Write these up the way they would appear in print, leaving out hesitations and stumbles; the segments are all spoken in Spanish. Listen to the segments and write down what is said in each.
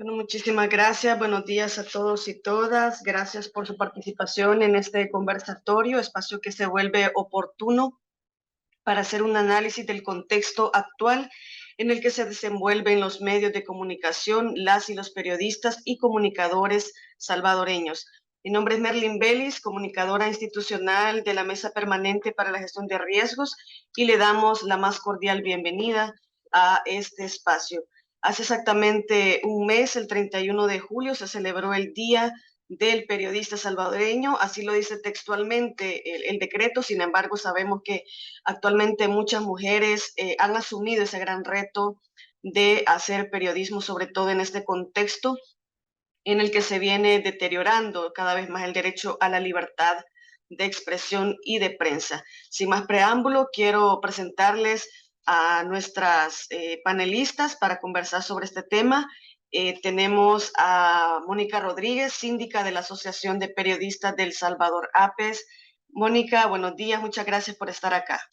Bueno, muchísimas gracias. Buenos días a todos y todas. Gracias por su participación en este conversatorio, espacio que se vuelve oportuno para hacer un análisis del contexto actual en el que se desenvuelven los medios de comunicación, las y los periodistas y comunicadores salvadoreños. Mi nombre es Merlin Bellis, comunicadora institucional de la Mesa Permanente para la Gestión de Riesgos, y le damos la más cordial bienvenida a este espacio. Hace exactamente un mes, el 31 de julio, se celebró el Día del Periodista Salvadoreño, así lo dice textualmente el decreto. Sin embargo, sabemos que actualmente muchas mujeres han asumido ese gran reto de hacer periodismo, sobre todo en este contexto en el que se viene deteriorando cada vez más el derecho a la libertad de expresión y de prensa. Sin más preámbulo, quiero presentarles a nuestras panelistas para conversar sobre este tema. Tenemos a Mónica Rodríguez, síndica de la Asociación de Periodistas del Salvador, APES. Mónica, buenos días, muchas gracias por estar acá.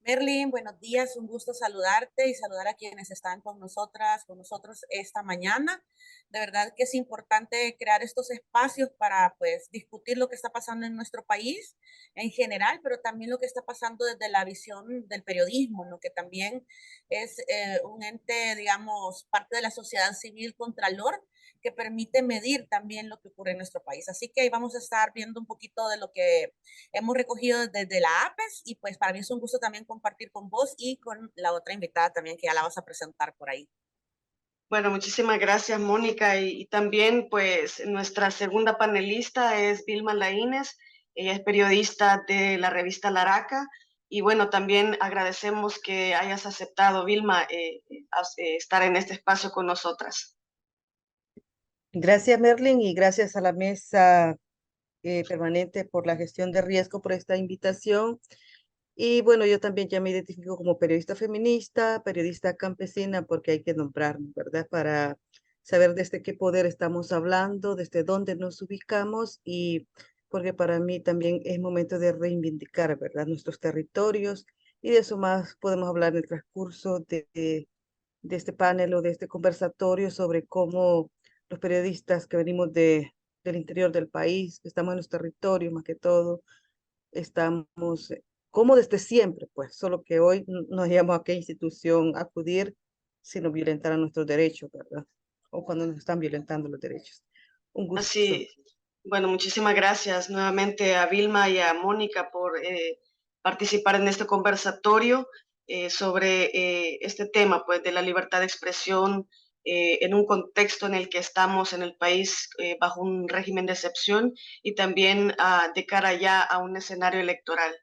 Merlin, buenos días, un gusto saludarte y saludar a quienes están con nosotros esta mañana. De verdad que es importante crear estos espacios para pues discutir lo que está pasando en nuestro país en general, pero también lo que está pasando desde la visión del periodismo, ¿no? Que también es un ente, digamos, parte de la sociedad civil contralor que permite medir también lo que ocurre en nuestro país. Así que ahí vamos a estar viendo un poquito de lo que hemos recogido desde la APES y pues para mí es un gusto también compartir con vos y con la otra invitada también que ya la vas a presentar por ahí. Bueno, muchísimas gracias, Mónica. Y también, pues, nuestra segunda panelista es Vilma Laínez. Ella es periodista de la revista Laraca. Y bueno, también agradecemos que hayas aceptado, Vilma, estar en este espacio con nosotras. Gracias, Merlin, y gracias a la mesa permanente por la gestión de riesgo por esta invitación. Y bueno, yo también ya me identifico como periodista feminista, periodista campesina, porque hay que nombrarnos, ¿verdad? Para saber desde qué poder estamos hablando, desde dónde nos ubicamos y porque para mí también es momento de reivindicar, ¿verdad? Nuestros territorios y de eso más podemos hablar en el transcurso de este panel o de este conversatorio sobre cómo los periodistas que venimos del interior del país, que estamos en los territorios más que todo, estamos como desde siempre, pues, solo que hoy no hayamos a qué institución acudir si nos violentaran nuestros derechos, ¿verdad? O cuando nos están violentando los derechos. Un gusto. Así, bueno, muchísimas gracias nuevamente a Vilma y a Mónica por participar en este conversatorio sobre este tema, pues, de la libertad de expresión en un contexto en el que estamos en el país bajo un régimen de excepción y también de cara ya a un escenario electoral.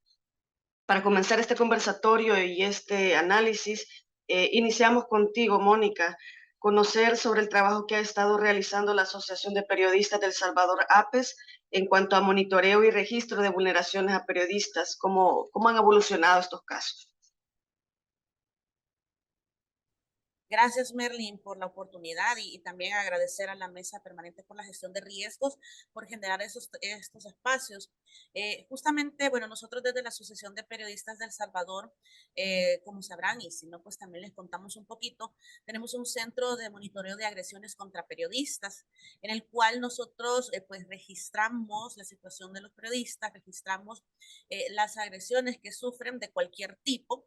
Para comenzar este conversatorio y este análisis, iniciamos contigo, Mónica, conocer sobre el trabajo que ha estado realizando la Asociación de Periodistas del Salvador, APES, en cuanto a monitoreo y registro de vulneraciones a periodistas. ¿Cómo han evolucionado estos casos? Gracias, Merlin, por la oportunidad y también agradecer a la Mesa Permanente por la Gestión de Riesgos por generar estos espacios. Justamente, bueno, nosotros desde la Asociación de Periodistas del Salvador, como sabrán, y si no, pues también les contamos un poquito, tenemos un centro de monitoreo de agresiones contra periodistas, en el cual nosotros pues registramos la situación de los periodistas, registramos las agresiones que sufren de cualquier tipo.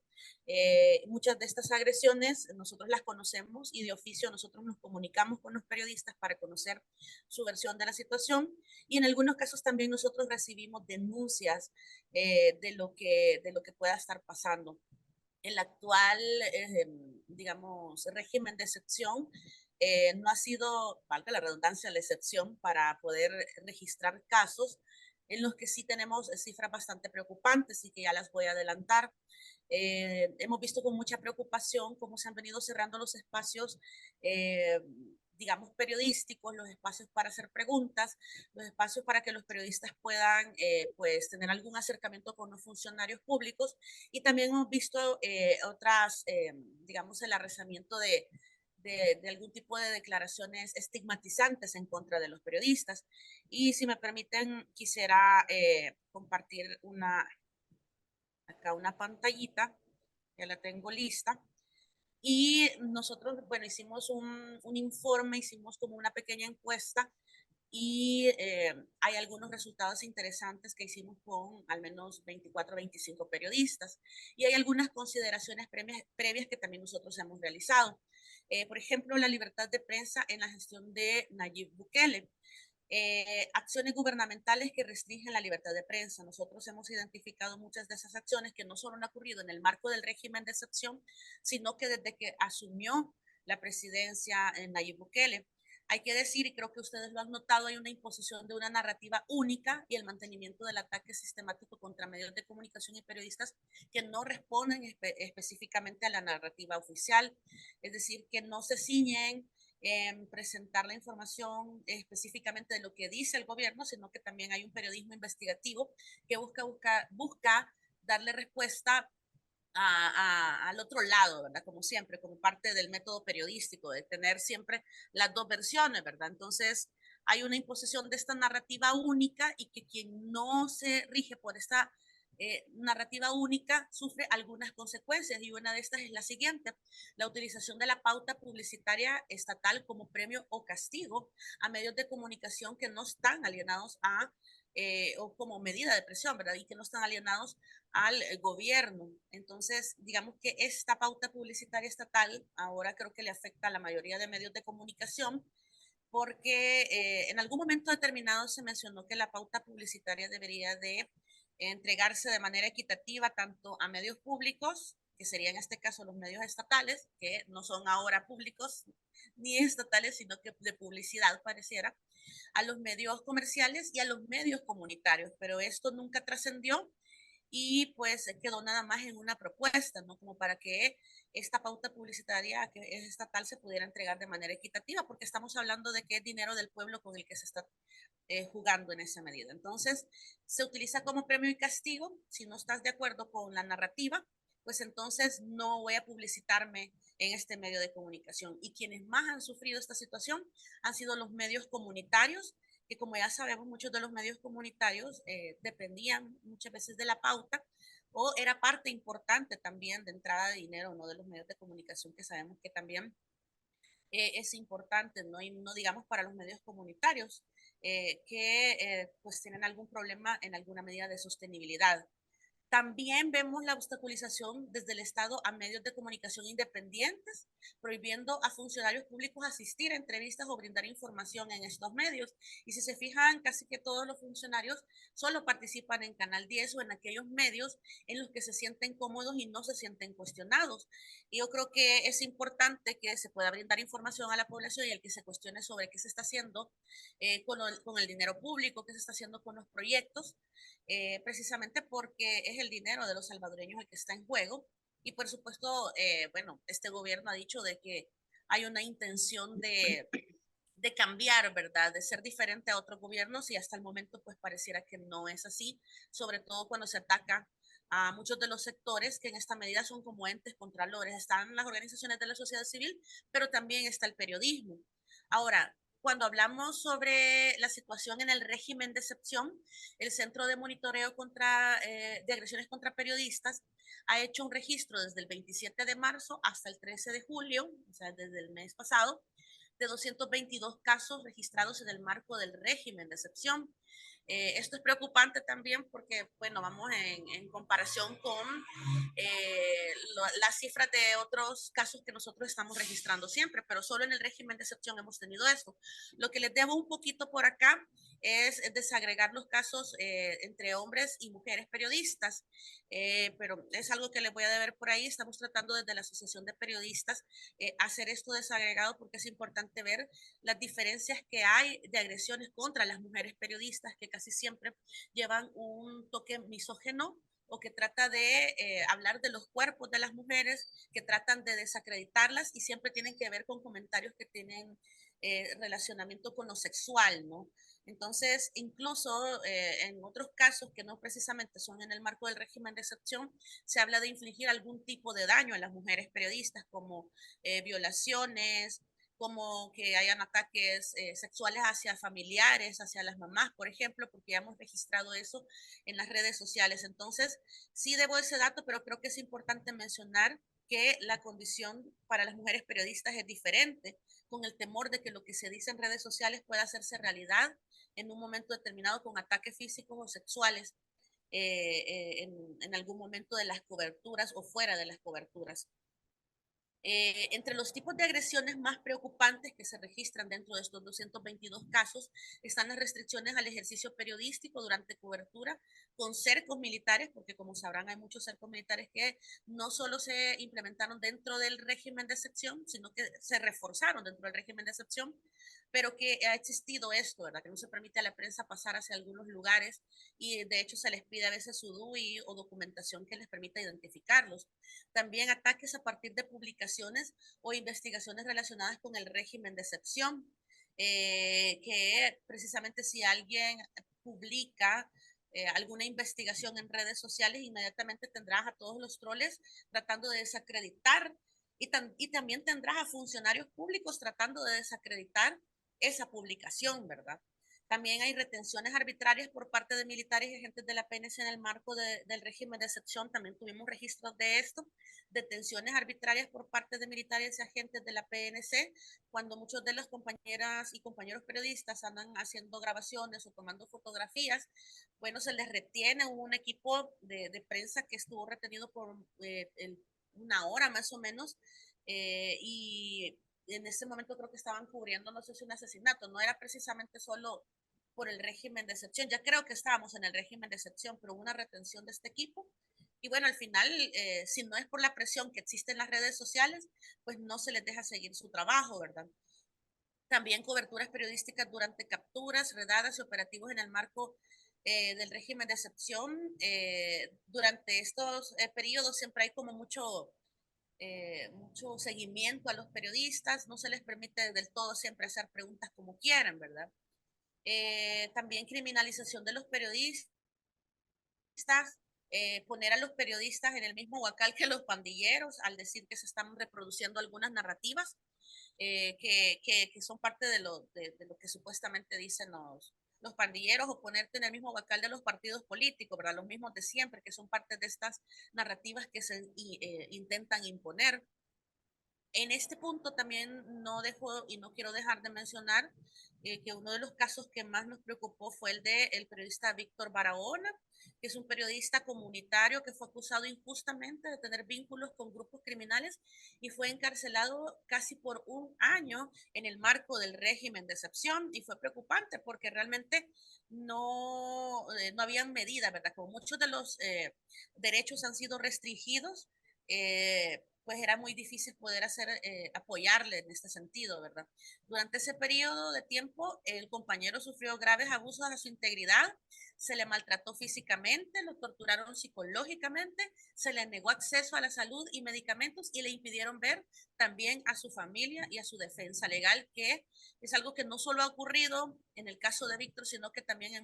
Muchas de estas agresiones nosotros las conocemos y de oficio nosotros nos comunicamos con los periodistas para conocer su versión de la situación y en algunos casos también nosotros recibimos denuncias de lo que pueda estar pasando. El actual, digamos, régimen de excepción no ha sido, valga la redundancia, la excepción para poder registrar casos en los que sí tenemos cifras bastante preocupantes y que ya las voy a adelantar. Hemos visto con mucha preocupación cómo se han venido cerrando los espacios, digamos, periodísticos, los espacios para hacer preguntas, los espacios para que los periodistas puedan, pues, tener algún acercamiento con los funcionarios públicos y también hemos visto digamos, el arrezamiento de algún tipo de declaraciones estigmatizantes en contra de los periodistas. Y si me permiten, quisiera compartir acá una pantallita, ya la tengo lista, Y nosotros, bueno, hicimos un informe, hicimos como una pequeña encuesta y hay algunos resultados interesantes que hicimos con al menos 24 o 25 periodistas y hay algunas consideraciones previas que también nosotros hemos realizado. Por ejemplo, la libertad de prensa en la gestión de Nayib Bukele. Acciones gubernamentales que restringen la libertad de prensa. Nosotros hemos identificado muchas de esas acciones que no solo han ocurrido en el marco del régimen de excepción, sino que desde que asumió la presidencia en Nayib Bukele. Hay que decir, y creo que ustedes lo han notado, hay una imposición de una narrativa única y el mantenimiento del ataque sistemático contra medios de comunicación y periodistas que no responden específicamente a la narrativa oficial, es decir, que no se ciñen en presentar la información específicamente de lo que dice el gobierno, sino que también hay un periodismo investigativo que busca darle respuesta al otro lado, ¿verdad? Como siempre, como parte del método periodístico, de tener siempre las dos versiones, ¿verdad? Entonces, hay una imposición de esta narrativa única y que quien no se rige por esta narrativa única sufre algunas consecuencias y una de estas es la siguiente: la utilización de la pauta publicitaria estatal como premio o castigo a medios de comunicación que no están alienados o como medida de presión, ¿verdad? Y que no están alienados al gobierno. Entonces, digamos que esta pauta publicitaria estatal ahora creo que le afecta a la mayoría de medios de comunicación porque en algún momento determinado se mencionó que la pauta publicitaria debería de entregarse de manera equitativa tanto a medios públicos, que serían en este caso los medios estatales, que no son ahora públicos ni estatales, sino que de publicidad pareciera, a los medios comerciales y a los medios comunitarios, pero esto nunca trascendió y pues quedó nada más en una propuesta, ¿no? Como para que esta pauta publicitaria que es estatal se pudiera entregar de manera equitativa, porque estamos hablando de que es dinero del pueblo con el que se está jugando en esa medida. Entonces, se utiliza como premio y castigo. Si no estás de acuerdo con la narrativa, pues entonces no voy a publicitarme en este medio de comunicación. Y quienes más han sufrido esta situación han sido los medios comunitarios, que como ya sabemos, muchos de los medios comunitarios dependían muchas veces de la pauta o era parte importante también de entrada de dinero, ¿no? De los medios de comunicación, que sabemos que también es importante, ¿no? Y no digamos para los medios comunitarios, que pues tienen algún problema en alguna medida de sostenibilidad. También vemos la obstaculización desde el Estado a medios de comunicación independientes, prohibiendo a funcionarios públicos asistir a entrevistas o brindar información en estos medios. Y si se fijan, casi que todos los funcionarios solo participan en Canal 10 o en aquellos medios en los que se sienten cómodos y no se sienten cuestionados. Y yo creo que es importante que se pueda brindar información a la población y el que se cuestione sobre qué se está haciendo con el dinero público, qué se está haciendo con los proyectos, precisamente porque es el dinero de los salvadoreños el que está en juego. Y por supuesto, bueno, este gobierno ha dicho de que hay una intención de cambiar, ¿verdad? De ser diferente a otros gobiernos y hasta el momento pues pareciera que no es así, sobre todo cuando se ataca a muchos de los sectores que en esta medida son como entes contralores. Están las organizaciones de la sociedad civil, pero también está el periodismo. Ahora, cuando hablamos sobre la situación en el régimen de excepción, el Centro de Monitoreo de Agresiones contra Periodistas ha hecho un registro desde el 27 de marzo hasta el 13 de julio, o sea, desde el mes pasado, de 222 casos registrados en el marco del régimen de excepción. Esto es preocupante también porque, bueno, vamos en comparación con las cifras de otros casos que nosotros estamos registrando siempre, pero solo en el régimen de excepción hemos tenido esto. Lo que les debo un poquito por acá es desagregar los casos entre hombres y mujeres periodistas, pero es algo que les voy a deber por ahí. Estamos tratando desde la Asociación de Periodistas hacer esto desagregado porque es importante ver las diferencias que hay de agresiones contra las mujeres periodistas que casi siempre llevan un toque misógeno o que trata de hablar de los cuerpos de las mujeres, que tratan de desacreditarlas y siempre tienen que ver con comentarios que tienen relacionamiento con lo sexual, ¿no? Entonces, incluso en otros casos que no precisamente son en el marco del régimen de excepción, se habla de infligir algún tipo de daño a las mujeres periodistas, como violaciones, como que hayan ataques sexuales hacia familiares, hacia las mamás, por ejemplo, porque ya hemos registrado eso en las redes sociales. Entonces, sí debo ese dato, pero creo que es importante mencionar que la condición para las mujeres periodistas es diferente, con el temor de que lo que se dice en redes sociales pueda hacerse realidad en un momento determinado con ataques físicos o sexuales en algún momento de las coberturas o fuera de las coberturas. Entre los tipos de agresiones más preocupantes que se registran dentro de estos 222 casos están las restricciones al ejercicio periodístico durante cobertura con cercos militares, porque como sabrán hay muchos cercos militares que no solo se implementaron dentro del régimen de excepción, sino que se reforzaron dentro del régimen de excepción, pero que ha existido esto, ¿verdad? Que no se permite a la prensa pasar hacia algunos lugares y de hecho se les pide a veces su DUI o documentación que les permita identificarlos. También ataques a partir de publicaciones o investigaciones relacionadas con el régimen de excepción, que precisamente si alguien publica alguna investigación en redes sociales, inmediatamente tendrás a todos los troles tratando de desacreditar y también tendrás a funcionarios públicos tratando de desacreditar esa publicación, ¿verdad? También hay retenciones arbitrarias por parte de militares y agentes de la PNC en el marco del régimen de excepción. También tuvimos registros de esto, detenciones arbitrarias por parte de militares y agentes de la PNC, cuando muchos de las compañeras y compañeros periodistas andan haciendo grabaciones o tomando fotografías. Bueno, se les retiene un equipo de prensa que estuvo retenido por una hora más o menos y en ese momento creo que estaban cubriendo, no sé si un asesinato, no era precisamente solo por el régimen de excepción, ya creo que estábamos en el régimen de excepción, pero hubo una retención de este equipo. Y bueno, al final, si no es por la presión que existe en las redes sociales, pues no se les deja seguir su trabajo, ¿verdad? También coberturas periodísticas durante capturas, redadas y operativos en el marco del régimen de excepción. Durante estos periodos siempre hay como mucho seguimiento a los periodistas, no se les permite del todo siempre hacer preguntas como quieran, ¿verdad? También criminalización de los periodistas, poner a los periodistas en el mismo huacal que los pandilleros al decir que se están reproduciendo algunas narrativas que son parte de lo que supuestamente dicen los pandilleros, o ponerte en el mismo huacal de los partidos políticos, ¿verdad? Los mismos de siempre, que son parte de estas narrativas que se intentan imponer. En este punto también no dejo y no quiero dejar de mencionar que uno de los casos que más nos preocupó fue el del periodista Víctor Barahona, que es un periodista comunitario que fue acusado injustamente de tener vínculos con grupos criminales y fue encarcelado casi por un año en el marco del régimen de excepción, y fue preocupante porque realmente no habían medidas, ¿verdad? Como muchos de los derechos han sido restringidos, pues era muy difícil poder apoyarle en este sentido, ¿verdad? Durante ese periodo de tiempo, el compañero sufrió graves abusos a su integridad, se le maltrató físicamente, lo torturaron psicológicamente, se le negó acceso a la salud y medicamentos y le impidieron ver también a su familia y a su defensa legal, que es algo que no solo ha ocurrido en el caso de Víctor, sino que también a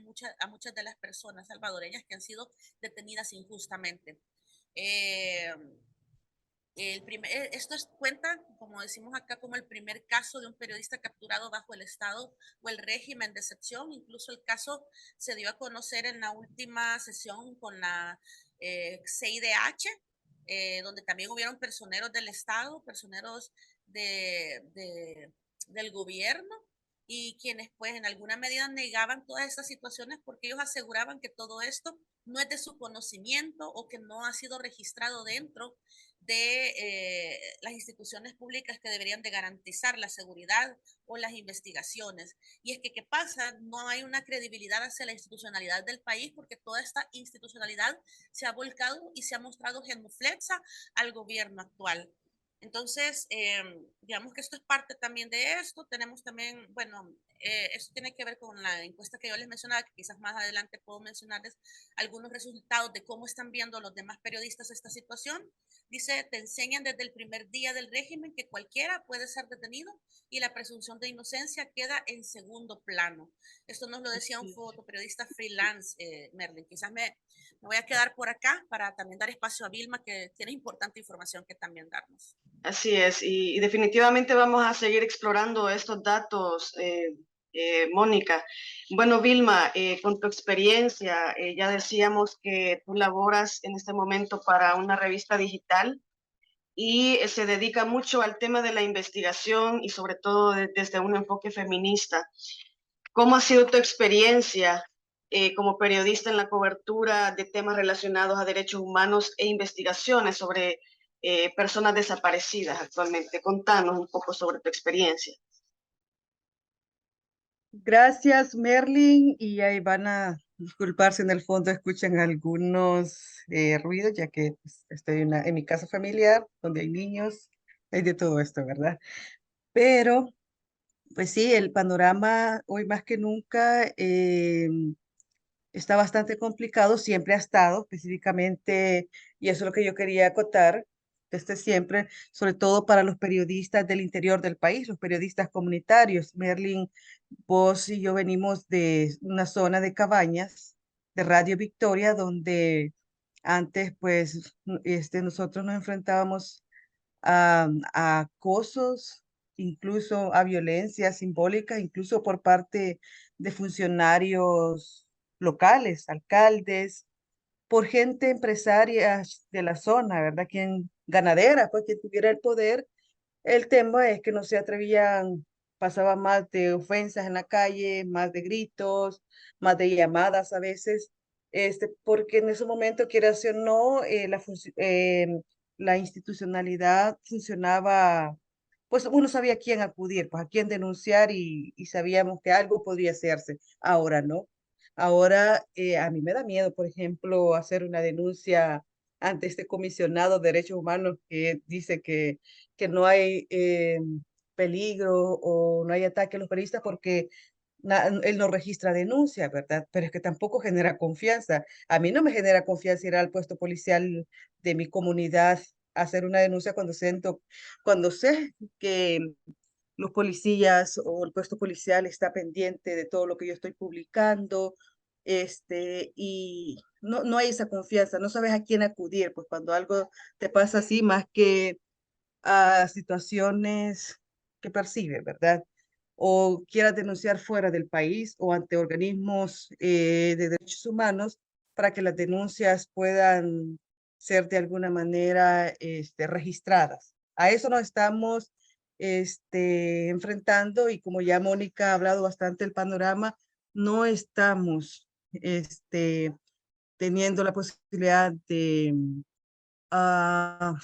muchas de las personas salvadoreñas que han sido detenidas injustamente. Esto cuenta, como decimos acá, como el primer caso de un periodista capturado bajo el Estado o el régimen de excepción. Incluso el caso se dio a conocer en la última sesión con la CIDH, donde también hubieron personeros del Estado, personeros del gobierno, y quienes pues en alguna medida negaban todas estas situaciones porque ellos aseguraban que todo esto no es de su conocimiento o que no ha sido registrado dentro de las instituciones públicas que deberían de garantizar la seguridad o las investigaciones. Y es que, ¿qué pasa? No hay una credibilidad hacia la institucionalidad del país porque toda esta institucionalidad se ha volcado y se ha mostrado genuflexa al gobierno actual. Entonces, digamos que esto es parte también de esto. Tenemos también, bueno, esto tiene que ver con la encuesta que yo les mencionaba, que quizás más adelante puedo mencionarles algunos resultados de cómo están viendo los demás periodistas esta situación. Dice, te enseñan desde el primer día del régimen que cualquiera puede ser detenido y la presunción de inocencia queda en segundo plano. Esto nos lo decía un fotoperiodista freelance, Merlin. Quizás me voy a quedar por acá para también dar espacio a Vilma, que tiene importante información que también darnos. Así es, y definitivamente vamos a seguir explorando estos datos, Mónica. Bueno, Vilma, con tu experiencia, ya decíamos que tú laboras en este momento para una revista digital. y se dedica mucho al tema de la investigación y sobre todo desde un enfoque feminista. ¿Cómo ha sido tu experiencia como periodista en la cobertura de temas relacionados a derechos humanos e investigaciones sobre personas desaparecidas actualmente? Contanos un poco sobre tu experiencia. Gracias, Merlin, y ahí van a disculparse en el fondo, escuchan algunos ruidos, ya que pues, estoy en mi casa familiar, donde hay niños, hay de todo esto, ¿verdad? Pero, pues sí, el panorama hoy más que nunca está bastante complicado, siempre ha estado específicamente, y eso es lo que yo quería acotar desde siempre, sobre todo para los periodistas del interior del país, los periodistas comunitarios. Merlin, vos y yo venimos de una zona de Cabañas, de Radio Victoria, donde antes, pues, nosotros nos enfrentábamos a acosos, incluso a violencia simbólica, incluso por parte de funcionarios locales, alcaldes, por gente empresaria de la zona, ¿verdad? Quien ganadera, pues quien tuviera el poder. El tema es que no se atrevían, pasaba más de ofensas en la calle, más de gritos, más de llamadas a veces, porque en ese momento, quieras o no, la institucionalidad funcionaba, pues uno sabía a quién acudir, pues a quién denunciar y sabíamos que algo podría hacerse. Ahora no. Ahora a mí me da miedo, por ejemplo, hacer una denuncia ante este comisionado de derechos humanos que dice que no hay peligro o no hay ataque a los periodistas porque él no registra denuncias, ¿verdad? Pero es que tampoco genera confianza. A mí no me genera confianza ir al puesto policial de mi comunidad a hacer una denuncia cuando sé que los policías o el puesto policial está pendiente de todo lo que yo estoy publicando, y no hay esa confianza, no sabes a quién acudir, pues cuando algo te pasa así, más que a situaciones que percibe, ¿verdad? O quieras denunciar fuera del país o ante organismos de derechos humanos para que las denuncias puedan ser de alguna manera registradas. A eso nos estamos enfrentando y como ya Mónica ha hablado bastante del panorama, no estamos teniendo la posibilidad de ah,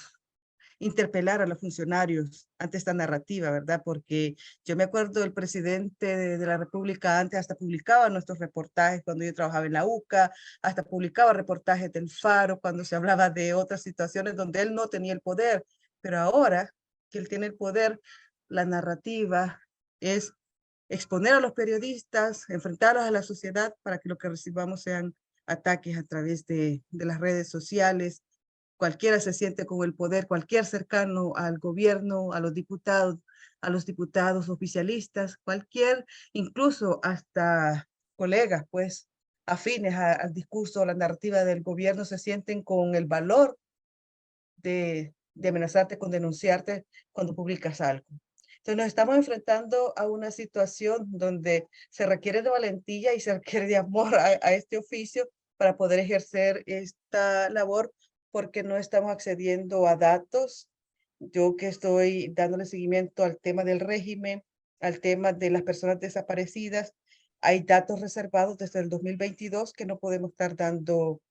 interpelar a los funcionarios ante esta narrativa, ¿verdad? Porque yo me acuerdo del presidente de la República antes hasta publicaba nuestros reportajes cuando yo trabajaba en la UCA, hasta publicaba reportajes del Faro cuando se hablaba de otras situaciones donde él no tenía el poder, pero ahora que él tiene el poder, la narrativa es exponer a los periodistas, enfrentarlos a la sociedad para que lo que recibamos sean ataques a través de las redes sociales. Cualquiera se siente con el poder, cualquier cercano al gobierno, a los diputados oficialistas, cualquier, incluso hasta colegas, pues, afines al discurso, a la narrativa del gobierno, se sienten con el valor de amenazarte con denunciarte cuando publicas algo. Entonces nos estamos enfrentando a una situación donde se requiere de valentía y se requiere de amor a este oficio para poder ejercer esta labor, porque no estamos accediendo a datos. Yo que estoy dándole seguimiento al tema del régimen, al tema de las personas desaparecidas, hay datos reservados desde el 2022 que no podemos estar dando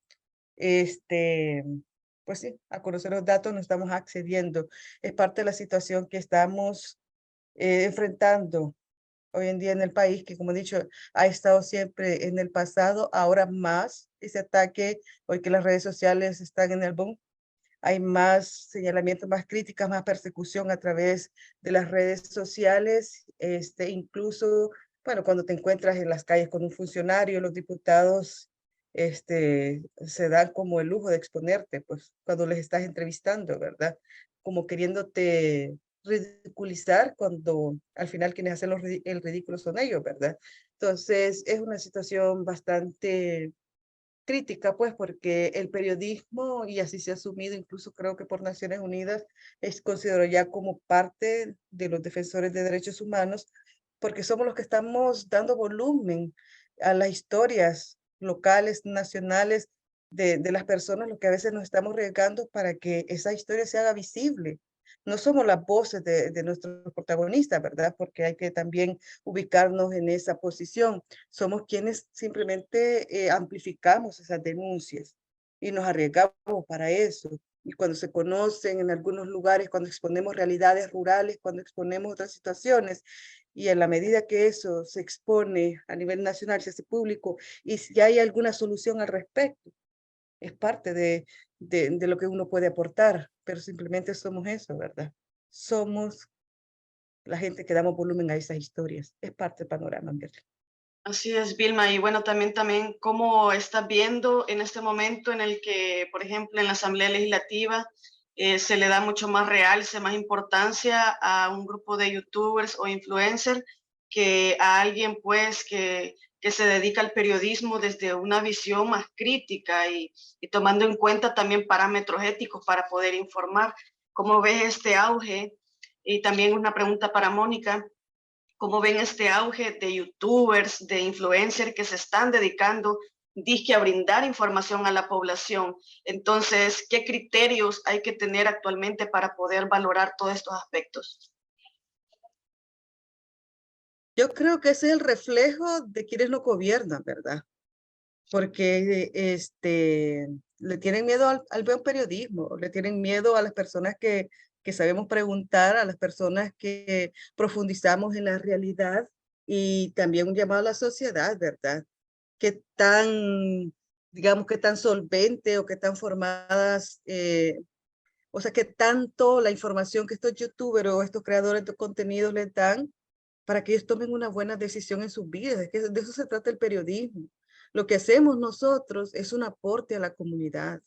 este, pues sí, a conocer los datos no estamos accediendo. Es parte de la situación que estamos enfrentando hoy en día en el país, que como he dicho, ha estado siempre en el pasado, ahora más ese ataque, hoy que las redes sociales están en el boom, hay más señalamientos, más críticas, más persecución a través de las redes sociales, incluso, bueno, cuando te encuentras en las calles con un funcionario, los diputados, se dan como el lujo de exponerte, pues, cuando les estás entrevistando, ¿verdad? Como queriéndote ridiculizar cuando al final quienes hacen el ridículo son ellos, ¿verdad? Entonces, es una situación bastante crítica, pues, porque el periodismo, y así se ha asumido, incluso creo que por Naciones Unidas, es considerado ya como parte de los defensores de derechos humanos, porque somos los que estamos dando volumen a las historias locales, nacionales, de las personas los que a veces nos estamos arriesgando para que esa historia se haga visible. No somos las voces de nuestros protagonistas, ¿verdad? Porque hay que también ubicarnos en esa posición. Somos quienes simplemente amplificamos esas denuncias y nos arriesgamos para eso. Y cuando se conocen en algunos lugares, cuando exponemos realidades rurales, cuando exponemos otras situaciones, y en la medida que eso se expone a nivel nacional, se hace público, y si hay alguna solución al respecto, es parte de lo que uno puede aportar, pero simplemente somos eso, ¿verdad? Somos la gente que damos volumen a esas historias. Es parte del panorama, ¿verdad? Así es, Vilma. Y bueno, también cómo estás viendo en este momento en el que, por ejemplo, en la Asamblea Legislativa se le da mucho más realce, más importancia a un grupo de youtubers o influencers que a alguien pues que se dedica al periodismo desde una visión más crítica y tomando en cuenta también parámetros éticos para poder informar. ¿Cómo ves este auge? Y también una pregunta para Mónica. ¿Cómo ven este auge de youtubers, de influencers que se están dedicando dizque a brindar información a la población? Entonces, ¿qué criterios hay que tener actualmente para poder valorar todos estos aspectos? Yo creo que ese es el reflejo de quienes no gobiernan, ¿verdad? Porque le tienen miedo al buen periodismo, le tienen miedo a las personas que sabemos preguntar, a las personas que profundizamos en la realidad y también un llamado a la sociedad, ¿verdad? Qué tan, digamos, qué tan solvente o qué tan formadas, o sea, qué tanto la información que estos youtubers o estos creadores de contenidos les dan para que ellos tomen una buena decisión en sus vidas. Es que de eso se trata el periodismo. Lo que hacemos nosotros es un aporte a la comunidad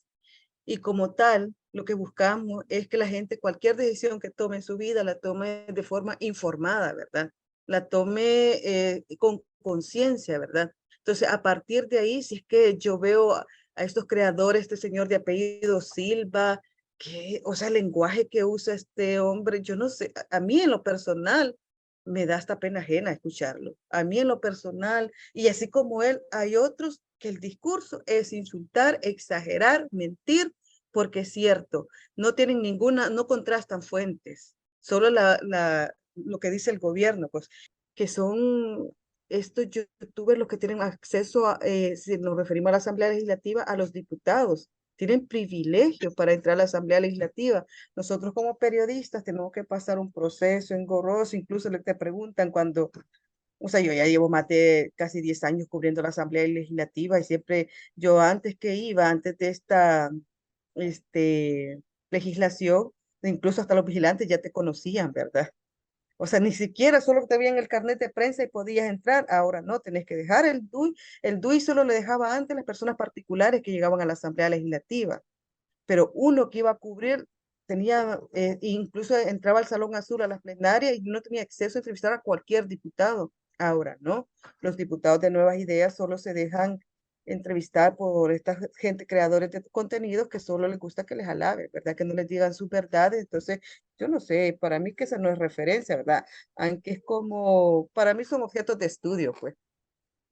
y como tal, lo que buscamos es que la gente, cualquier decisión que tome en su vida, la tome de forma informada, ¿verdad? La tome con conciencia, ¿verdad? Entonces, a partir de ahí, si es que yo veo a estos creadores, este señor de apellido Silva, que, o sea, el lenguaje que usa este hombre, yo no sé, a mí en lo personal me da hasta pena ajena escucharlo. A mí en lo personal, y así como él, hay otros que el discurso es insultar, exagerar, mentir, porque es cierto, no tienen ninguna, no contrastan fuentes, solo lo que dice el gobierno, pues, que son estos youtubers los que tienen acceso a, si nos referimos a la Asamblea Legislativa, a los diputados. Tienen privilegio para entrar a la Asamblea Legislativa. Nosotros como periodistas tenemos que pasar un proceso engorroso, incluso le te preguntan cuando, o sea, yo ya llevo más de casi 10 años cubriendo la Asamblea Legislativa y siempre yo antes que iba, antes de esta legislación, incluso hasta los vigilantes ya te conocían, ¿verdad? O sea, ni siquiera solo te veían el carnet de prensa y podías entrar, ahora no, tenés que dejar el DUI solo le dejaba antes las personas particulares que llegaban a la Asamblea Legislativa, pero uno que iba a cubrir tenía, incluso entraba al Salón Azul a las plenarias y no tenía acceso a entrevistar a cualquier diputado. Ahora, ¿no? Los diputados de Nuevas Ideas solo se dejan entrevistar por esta gente creadores de contenidos que solo les gusta que les alabe, ¿verdad? Que no les digan sus verdades. Entonces, yo no sé, para mí que esa no es referencia, ¿verdad? Aunque es como, para mí son objetos de estudio, pues,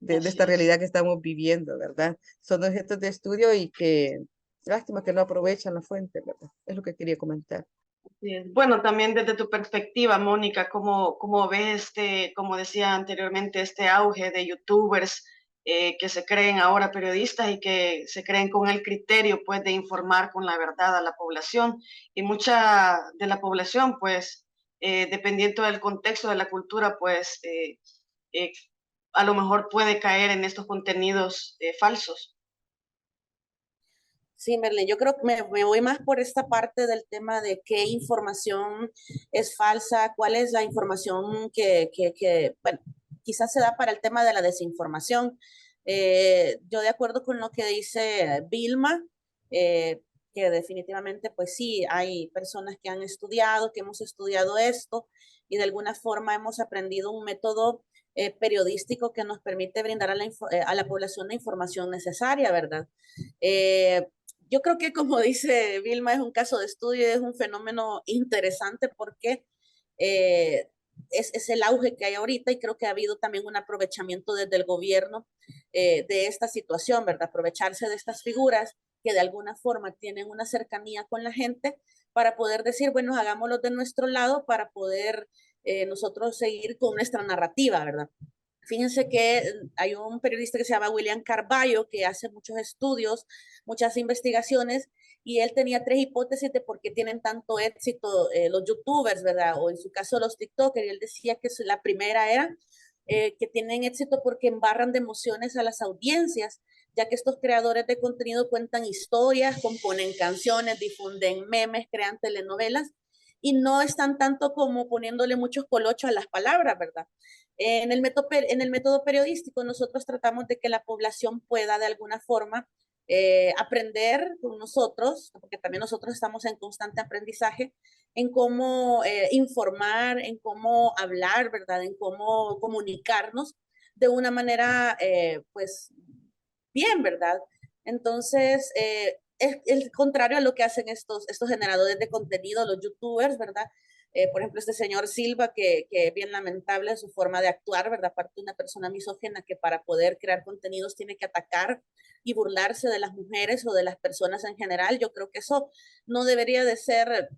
de Así esta es. realidad que estamos viviendo, ¿verdad? Son objetos de estudio y que, lástima que no aprovechan la fuente, ¿verdad? Es lo que quería comentar. Así es. Bueno, también desde tu perspectiva, Mónica, ¿cómo ves como decía anteriormente, este auge de youtubers que se creen ahora periodistas y que se creen con el criterio, pues, de informar con la verdad a la población? Y mucha de la población, pues, dependiendo del contexto de la cultura, pues, eh, a lo mejor puede caer en estos contenidos falsos. Sí, Merlin, yo creo que me voy más por esta parte del tema de qué información es falsa, cuál es la información bueno, quizás se da para el tema de la desinformación. Yo de acuerdo con lo que dice Vilma, que definitivamente pues sí, hay personas que han estudiado, que hemos estudiado esto y de alguna forma hemos aprendido un método periodístico que nos permite brindar a la población la información necesaria, ¿verdad? Eh, yo creo que como dice Vilma, es un caso de estudio, es un fenómeno interesante porque eh, es el auge que hay ahorita y creo que ha habido también un aprovechamiento desde el gobierno de esta situación, ¿verdad? Aprovecharse de estas figuras que de alguna forma tienen una cercanía con la gente para poder decir, bueno, hagámoslo de nuestro lado para poder nosotros seguir con nuestra narrativa, ¿verdad? Fíjense que hay un periodista que se llama William Carballo que hace muchos estudios, muchas investigaciones, y él tenía 3 hipótesis de por qué tienen tanto éxito los youtubers, ¿verdad? O en su caso los tiktokers, y él decía que la primera era que tienen éxito porque embarran de emociones a las audiencias, ya que estos creadores de contenido cuentan historias, componen canciones, difunden memes, crean telenovelas, y no están tanto como poniéndole muchos colochos a las palabras, ¿verdad? En el método periodístico nosotros tratamos de que la población pueda de alguna forma aprender con nosotros, porque también nosotros estamos en constante aprendizaje, en cómo informar, en cómo hablar, ¿verdad? En cómo comunicarnos de una manera, pues, bien, ¿verdad? Entonces, es el contrario a lo que hacen estos generadores de contenido, los youtubers, ¿verdad? Por ejemplo, este señor Silva, que es bien lamentable su forma de actuar, ¿verdad? Aparte de una persona misógina que para poder crear contenidos tiene que atacar y burlarse de las mujeres o de las personas en general. Yo creo que eso no debería de ser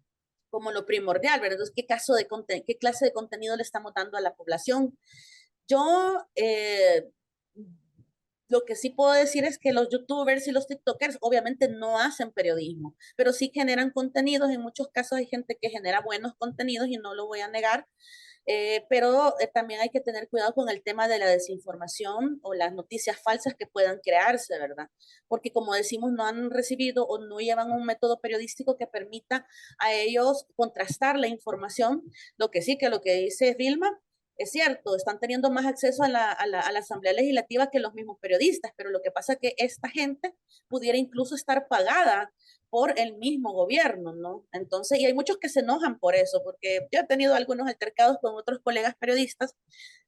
como lo primordial, ¿verdad? Entonces, ¿qué clase de contenido le estamos dando a la población? Yo lo que sí puedo decir es que los youtubers y los tiktokers obviamente no hacen periodismo, pero sí generan contenidos. En muchos casos hay gente que genera buenos contenidos y no lo voy a negar, pero también hay que tener cuidado con el tema de la desinformación o las noticias falsas que puedan crearse, ¿verdad? Porque como decimos, no han recibido o no llevan un método periodístico que permita a ellos contrastar la información. Lo que sí, que lo que dice Vilma es cierto, están teniendo más acceso a la Asamblea Legislativa que los mismos periodistas, pero lo que pasa es que esta gente pudiera incluso estar pagada por el mismo gobierno, ¿no? Entonces, y hay muchos que se enojan por eso, porque yo he tenido algunos altercados con otros colegas periodistas.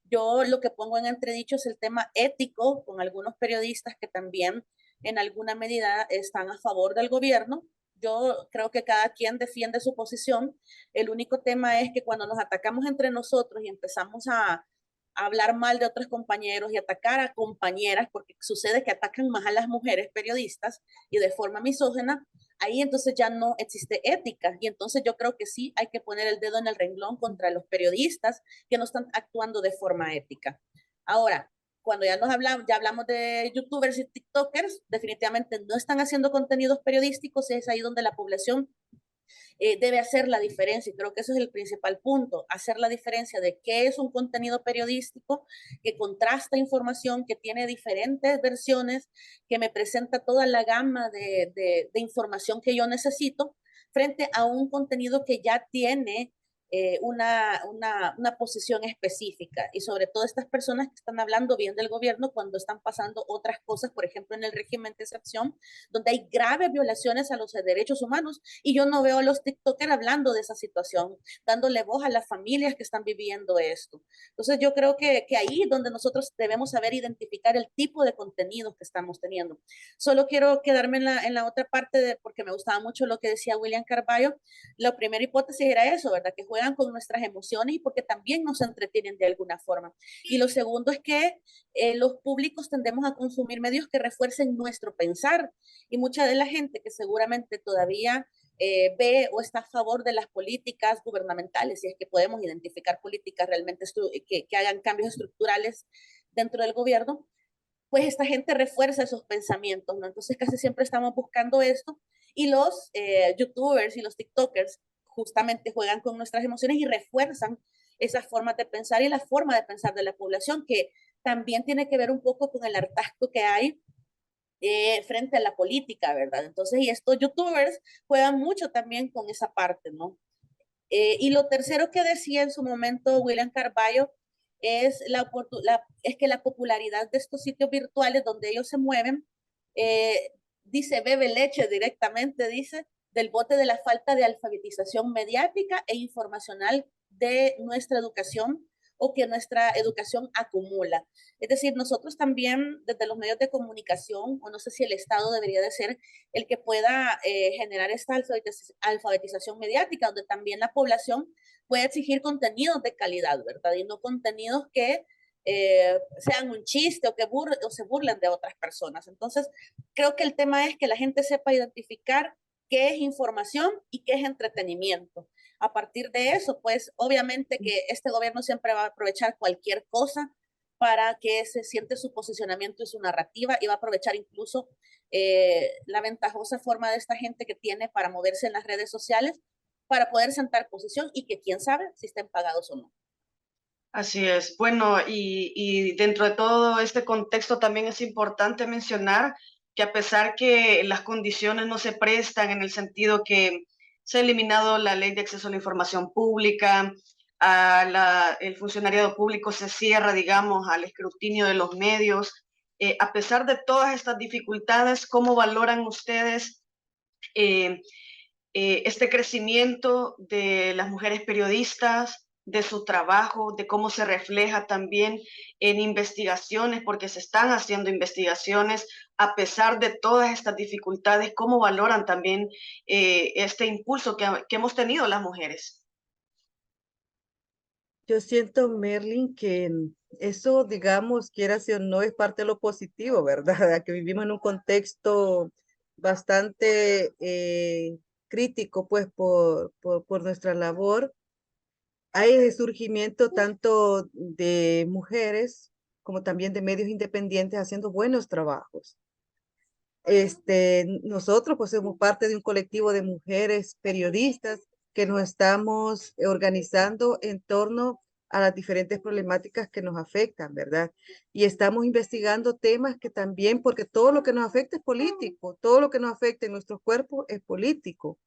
Yo lo que pongo en entredicho es el tema ético con algunos periodistas que también en alguna medida están a favor del gobierno. Yo creo que cada quien defiende su posición. El único tema es que cuando nos atacamos entre nosotros y empezamos a hablar mal de otros compañeros y atacar a compañeras, porque sucede que atacan más a las mujeres periodistas y de forma misógena, ahí entonces ya no existe ética. Y entonces yo creo que sí hay que poner el dedo en el renglón contra los periodistas que no están actuando de forma ética. Ahora, cuando ya hablamos de youtubers y tiktokers, definitivamente no están haciendo contenidos periodísticos, es ahí donde la población debe hacer la diferencia, y creo que eso es el principal punto, hacer la diferencia de qué es un contenido periodístico que contrasta información, que tiene diferentes versiones, que me presenta toda la gama de información que yo necesito, frente a un contenido que ya tiene una posición específica, y sobre todo estas personas que están hablando bien del gobierno cuando están pasando otras cosas, por ejemplo en el régimen de excepción, donde hay graves violaciones a los derechos humanos, y yo no veo a los tiktokers hablando de esa situación, dándole voz a las familias que están viviendo esto. Entonces yo creo que ahí es donde nosotros debemos saber identificar el tipo de contenidos que estamos teniendo. Solo quiero quedarme en la otra parte, porque me gustaba mucho lo que decía William Carballo. La primera hipótesis era eso, ¿verdad? Que juegan con nuestras emociones y porque también nos entretienen de alguna forma. Y lo segundo es que los públicos tendemos a consumir medios que refuercen nuestro pensar, y mucha de la gente que seguramente todavía ve o está a favor de las políticas gubernamentales, si es que podemos identificar políticas realmente que hagan cambios estructurales dentro del gobierno, pues esta gente refuerza esos pensamientos, ¿no? Entonces casi siempre estamos buscando esto, y los youtubers y los tiktokers justamente juegan con nuestras emociones y refuerzan esas formas de pensar y la forma de pensar de la población, que también tiene que ver un poco con el hartazgo que hay frente a la política, ¿verdad? Entonces, y estos youtubers juegan mucho también con esa parte, ¿no? Y lo tercero que decía en su momento William Carballo es, es que la popularidad de estos sitios virtuales donde ellos se mueven, dice, bebe leche directamente, dice, del bote de la falta de alfabetización mediática e informacional de nuestra educación, o que nuestra educación acumula. Es decir, nosotros también desde los medios de comunicación, o no sé si el Estado debería de ser el que pueda generar esta alfabetización mediática, donde también la población puede exigir contenidos de calidad, ¿verdad? Y no contenidos que sean un chiste o se burlen de otras personas. Entonces, creo que el tema es que la gente sepa identificar qué es información y qué es entretenimiento. A partir de eso, pues obviamente que este gobierno siempre va a aprovechar cualquier cosa para que se siente su posicionamiento y su narrativa y va a aprovechar incluso la ventajosa forma de esta gente que tiene para moverse en las redes sociales para poder sentar posición y que quién sabe si estén pagados o no. Así es. Bueno, y dentro de todo este contexto también es importante mencionar que a pesar que las condiciones no se prestan en el sentido que se ha eliminado la ley de acceso a la información pública, el funcionariado público se cierra, digamos, al escrutinio de los medios, a pesar de todas estas dificultades, ¿cómo valoran ustedes eh, este crecimiento de las mujeres periodistas, de su trabajo, de cómo se refleja también en investigaciones, porque se están haciendo investigaciones a pesar de todas estas dificultades? ¿Cómo valoran también este impulso que hemos tenido las mujeres? Yo siento, Merlin, que eso, digamos, quiera o no, es parte de lo positivo, ¿verdad? Que vivimos en un contexto bastante crítico, pues, por nuestra labor. Hay el surgimiento tanto de mujeres como también de medios independientes haciendo buenos trabajos. Nosotros pues somos parte de un colectivo de mujeres periodistas que nos estamos organizando en torno a las diferentes problemáticas que nos afectan, ¿verdad? Y estamos investigando temas que también, porque todo lo que nos afecta es político, todo lo que nos afecta en nuestros cuerpos es político.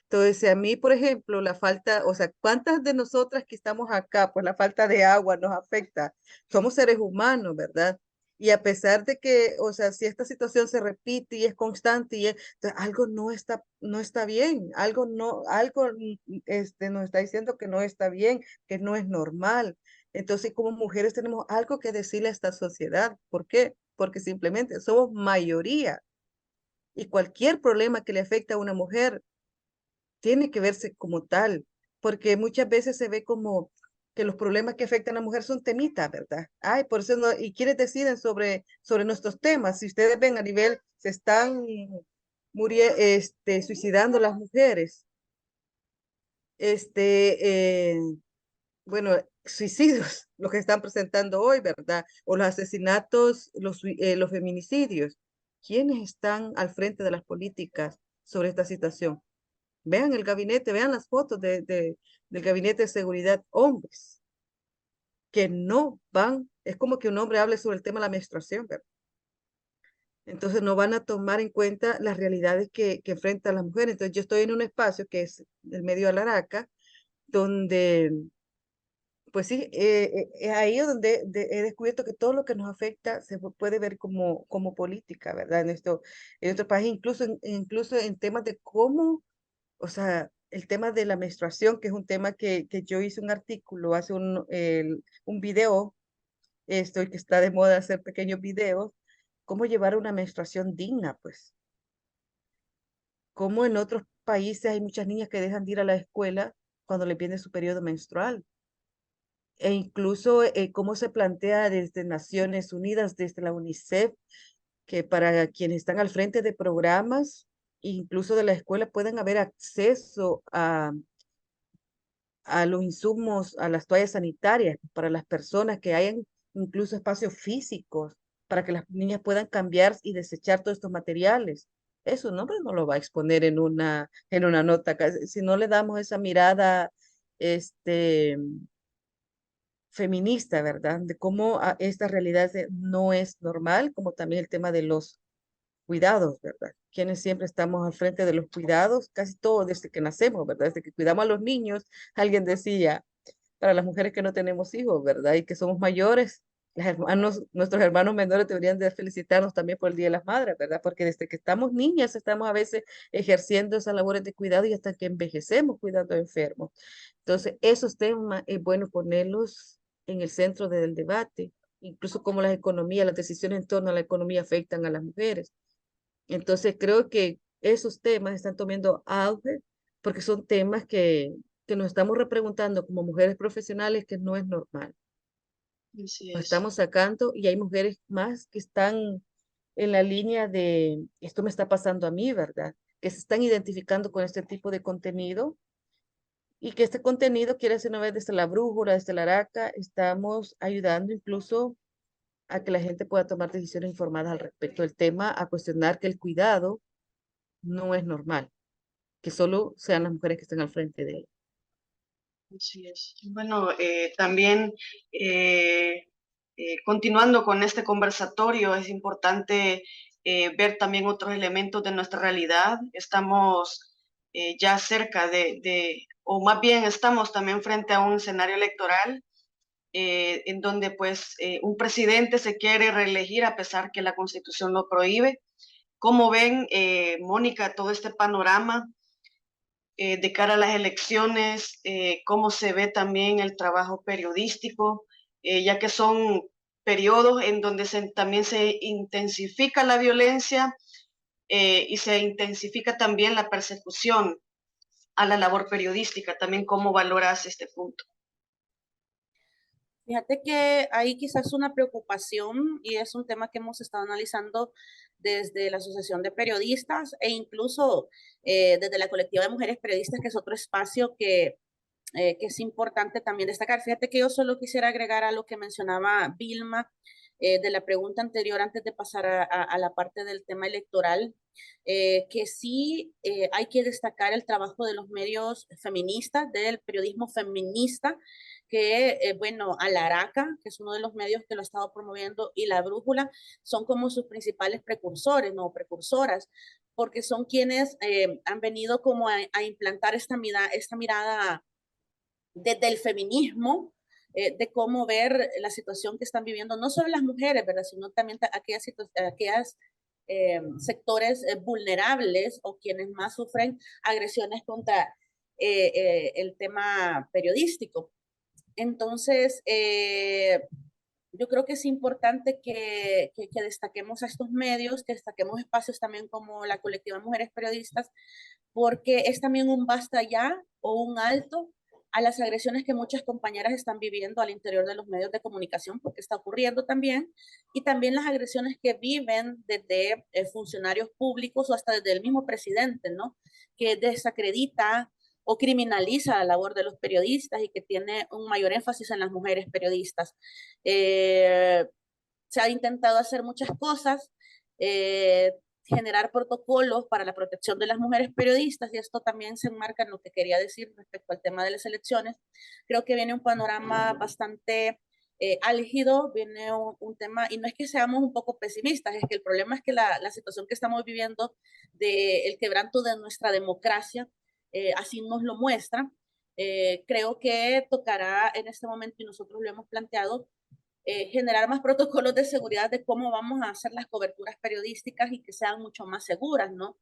Entonces, si a mí, por ejemplo, la falta, o sea, ¿cuántas de nosotras que estamos acá, pues la falta de agua nos afecta? Somos seres humanos, ¿verdad? Y a pesar de que, o sea, si esta situación se repite y es constante entonces, algo no está bien, nos está diciendo que no está bien, que no es normal. Entonces, como mujeres tenemos algo que decirle a esta sociedad. ¿Por qué? Porque simplemente somos mayoría y cualquier problema que le afecte a una mujer tiene que verse como tal, porque muchas veces se ve como que los problemas que afectan a la mujer son temitas, ¿verdad? Ay, por eso no, y quienes deciden sobre nuestros temas. Si ustedes ven a nivel, se están suicidando las mujeres. Este, bueno, suicidios, los que están presentando hoy, ¿verdad? O los asesinatos, los feminicidios. ¿Quiénes están al frente de las políticas sobre esta situación? Vean el gabinete, vean las fotos del gabinete de seguridad, hombres que no van, es como que un hombre hable sobre el tema de la menstruación, ¿verdad? Entonces no van a tomar en cuenta las realidades que enfrentan las mujeres. Entonces yo estoy en un espacio que es el medio de Alaraca, donde, pues sí, es ahí donde he descubierto que todo lo que nos afecta se puede ver como política, ¿verdad? En nuestro país, incluso en temas de cómo, o sea, el tema de la menstruación, que es un tema que yo hice un artículo, hace un video, que está de moda hacer pequeños videos, cómo llevar una menstruación digna, pues. Cómo en otros países hay muchas niñas que dejan de ir a la escuela cuando les viene su periodo menstrual. E incluso cómo se plantea desde Naciones Unidas, desde la UNICEF, que para quienes están al frente de programas, incluso de la escuela, puedan haber acceso a los insumos, a las toallas sanitarias para las personas, que hayan incluso espacios físicos para que las niñas puedan cambiar y desechar todos estos materiales. Eso un hombre no lo va a exponer en una nota. Si no le damos esa mirada este, feminista, ¿verdad? De cómo esta realidad no es normal, como también el tema de los cuidados, ¿verdad? Quienes siempre estamos al frente de los cuidados, casi todos desde que nacemos, ¿verdad? Desde que cuidamos a los niños, alguien decía, para las mujeres que no tenemos hijos, ¿verdad? Y que somos mayores, nuestros hermanos menores deberían de felicitarnos también por el Día de las Madres, ¿verdad? Porque desde que estamos niñas estamos a veces ejerciendo esas labores de cuidado y hasta que envejecemos cuidando a enfermos. Entonces, esos temas es bueno ponerlos en el centro del debate, incluso cómo las economías, las decisiones en torno a la economía afectan a las mujeres. Entonces creo que esos temas están tomando auge porque son temas que nos estamos repreguntando como mujeres profesionales que no es normal. Así Nos es. estamos sacando y hay mujeres más que están en la línea de esto me está pasando a mí, ¿verdad? Que se están identificando con este tipo de contenido y que este contenido quiere ser una vez desde la brújula, desde la araca, estamos ayudando incluso a que la gente pueda tomar decisiones informadas al respecto del tema, a cuestionar que el cuidado no es normal, que solo sean las mujeres que estén al frente de él. Así es. Bueno, también continuando con este conversatorio, es importante ver también otros elementos de nuestra realidad. Estamos ya cerca o más bien estamos también frente a un escenario electoral en donde pues un presidente se quiere reelegir a pesar que la Constitución lo prohíbe. ¿Cómo ven, Mónica, todo este panorama? De cara a las elecciones, cómo se ve también el trabajo periodístico, ya que son periodos en donde también se intensifica la violencia y se intensifica también la persecución a la labor periodística. También, ¿cómo valoras este punto? Fíjate que hay quizás una preocupación y es un tema que hemos estado analizando desde la Asociación de Periodistas e incluso desde la Colectiva de Mujeres Periodistas, que es otro espacio que es importante también destacar. Fíjate que yo solo quisiera agregar a lo que mencionaba Vilma de la pregunta anterior antes de pasar a la parte del tema electoral, que sí hay que destacar el trabajo de los medios feministas, del periodismo feminista, que, bueno, Alaraca, que es uno de los medios que lo ha estado promoviendo, y La Brújula, son como sus principales precursores, ¿no? Precursoras, porque son quienes han venido como a implantar esta mirada desde el feminismo, de cómo ver la situación que están viviendo, no solo las mujeres, ¿verdad? Sino también aquellas sectores vulnerables o quienes más sufren agresiones contra el tema periodístico. Entonces, yo creo que es importante que destaquemos a estos medios, que destaquemos espacios también como la Colectiva Mujeres Periodistas, porque es también un basta ya o un alto a las agresiones que muchas compañeras están viviendo al interior de los medios de comunicación, porque está ocurriendo también, y también las agresiones que viven desde funcionarios públicos o hasta desde el mismo presidente, ¿no? Que desacredita o criminaliza la labor de los periodistas y que tiene un mayor énfasis en las mujeres periodistas. Se ha intentado hacer muchas cosas, generar protocolos para la protección de las mujeres periodistas, y esto también se enmarca en lo que quería decir respecto al tema de las elecciones. Creo que viene un panorama bastante álgido, viene un tema, y no es que seamos un poco pesimistas, es que el problema es que la situación que estamos viviendo del quebranto de nuestra democracia, así nos lo muestra. Creo que tocará en este momento, y nosotros lo hemos planteado, generar más protocolos de seguridad de cómo vamos a hacer las coberturas periodísticas y que sean mucho más seguras, ¿no?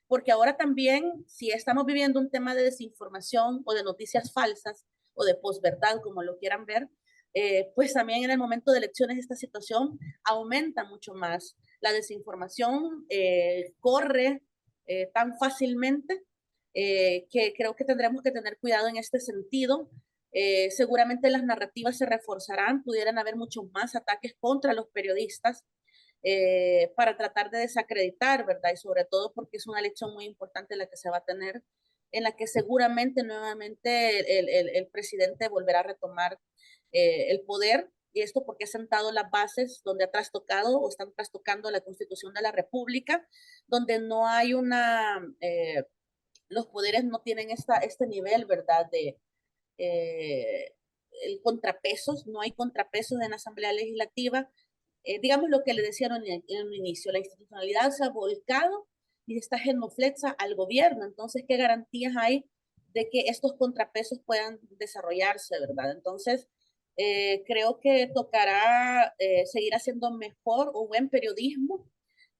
Porque ahora también, si estamos viviendo un tema de desinformación o de noticias falsas o de posverdad, como lo quieran ver, pues también en el momento de elecciones esta situación aumenta mucho más. La desinformación corre tan fácilmente que creo que tendremos que tener cuidado en este sentido. Seguramente las narrativas se reforzarán, pudieran haber muchos más ataques contra los periodistas para tratar de desacreditar, ¿verdad? Y sobre todo porque es una elección muy importante la que se va a tener, en la que seguramente nuevamente el presidente volverá a retomar el poder, y esto porque ha sentado las bases donde ha trastocado o están trastocando la Constitución de la República, donde no hay los poderes no tienen este nivel, ¿verdad? Eh, el contrapesos, no hay contrapesos en la Asamblea Legislativa. Digamos lo que le decían en un inicio, la institucionalidad se ha volcado y está genuflexa al gobierno. Entonces, ¿qué garantías hay de que estos contrapesos puedan desarrollarse, verdad? Entonces, creo que tocará seguir haciendo mejor o buen periodismo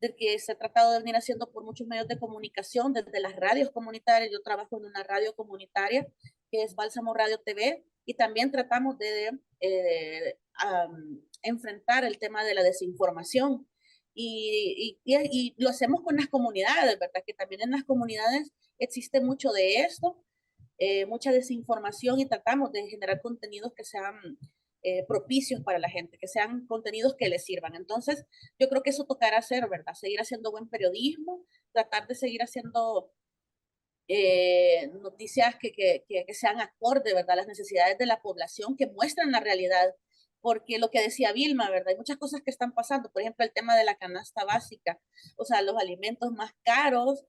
del que se ha tratado de venir haciendo por muchos medios de comunicación, desde las radios comunitarias. Yo trabajo en una radio comunitaria que es Bálsamo Radio TV, y también tratamos de enfrentar el tema de la desinformación. Y lo hacemos con las comunidades, ¿verdad? Que también en las comunidades existe mucho de esto. mucha desinformación y tratamos de generar contenidos que sean propicios para la gente, que sean contenidos que les sirvan. Entonces, yo creo que eso tocará hacer, ¿verdad? Seguir haciendo buen periodismo, tratar de seguir haciendo noticias que sean acorde, ¿verdad? Las necesidades de la población, que muestran la realidad. Porque lo que decía Vilma, ¿verdad? Hay muchas cosas que están pasando. Por ejemplo, el tema de la canasta básica, o sea, los alimentos más caros,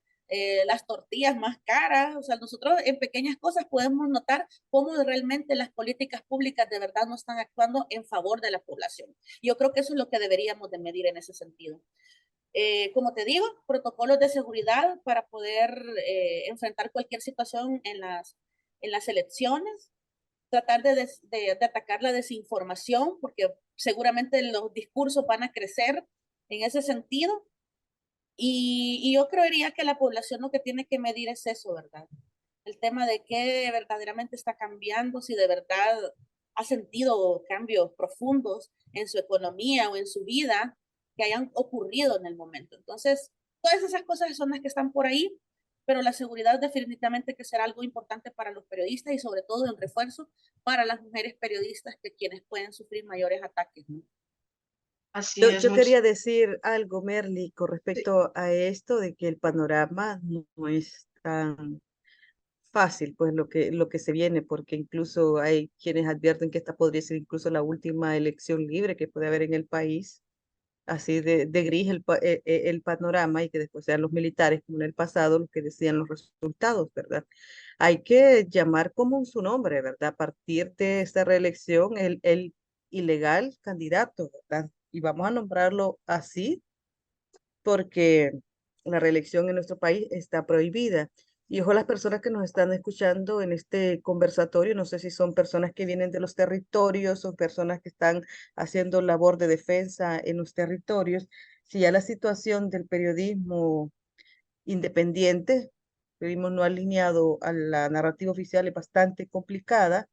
las tortillas más caras. O sea, nosotros en pequeñas cosas podemos notar cómo realmente las políticas públicas de verdad no están actuando en favor de la población. Yo creo que eso es lo que deberíamos de medir en ese sentido. Como te digo, protocolos de seguridad para poder enfrentar cualquier situación en las elecciones, tratar de atacar la desinformación, porque seguramente los discursos van a crecer en ese sentido. Y yo creería que la población lo que tiene que medir es eso, ¿verdad? El tema de qué verdaderamente está cambiando, si de verdad ha sentido cambios profundos en su economía o en su vida que hayan ocurrido en el momento. Entonces, todas esas cosas son las que están por ahí, pero la seguridad definitivamente que será algo importante para los periodistas y sobre todo en refuerzo para las mujeres periodistas que quienes pueden sufrir mayores ataques, ¿no? Así Yo, es, yo quería decir algo, Merly, con respecto a esto de que el panorama no es tan fácil, pues lo que se viene, porque incluso hay quienes advierten que esta podría ser incluso la última elección libre que puede haber en el país, así de gris el panorama y que después sean los militares, como en el pasado, los que decían los resultados, ¿verdad? Hay que llamar como su nombre, ¿verdad? A partir de esta reelección, el ilegal candidato, ¿verdad? Y vamos a nombrarlo así porque la reelección en nuestro país está prohibida. Y ojo, las personas que nos están escuchando en este conversatorio, no sé si son personas que vienen de los territorios o personas que están haciendo labor de defensa en los territorios, si ya la situación del periodismo independiente, periodismo no alineado a la narrativa oficial es bastante complicada,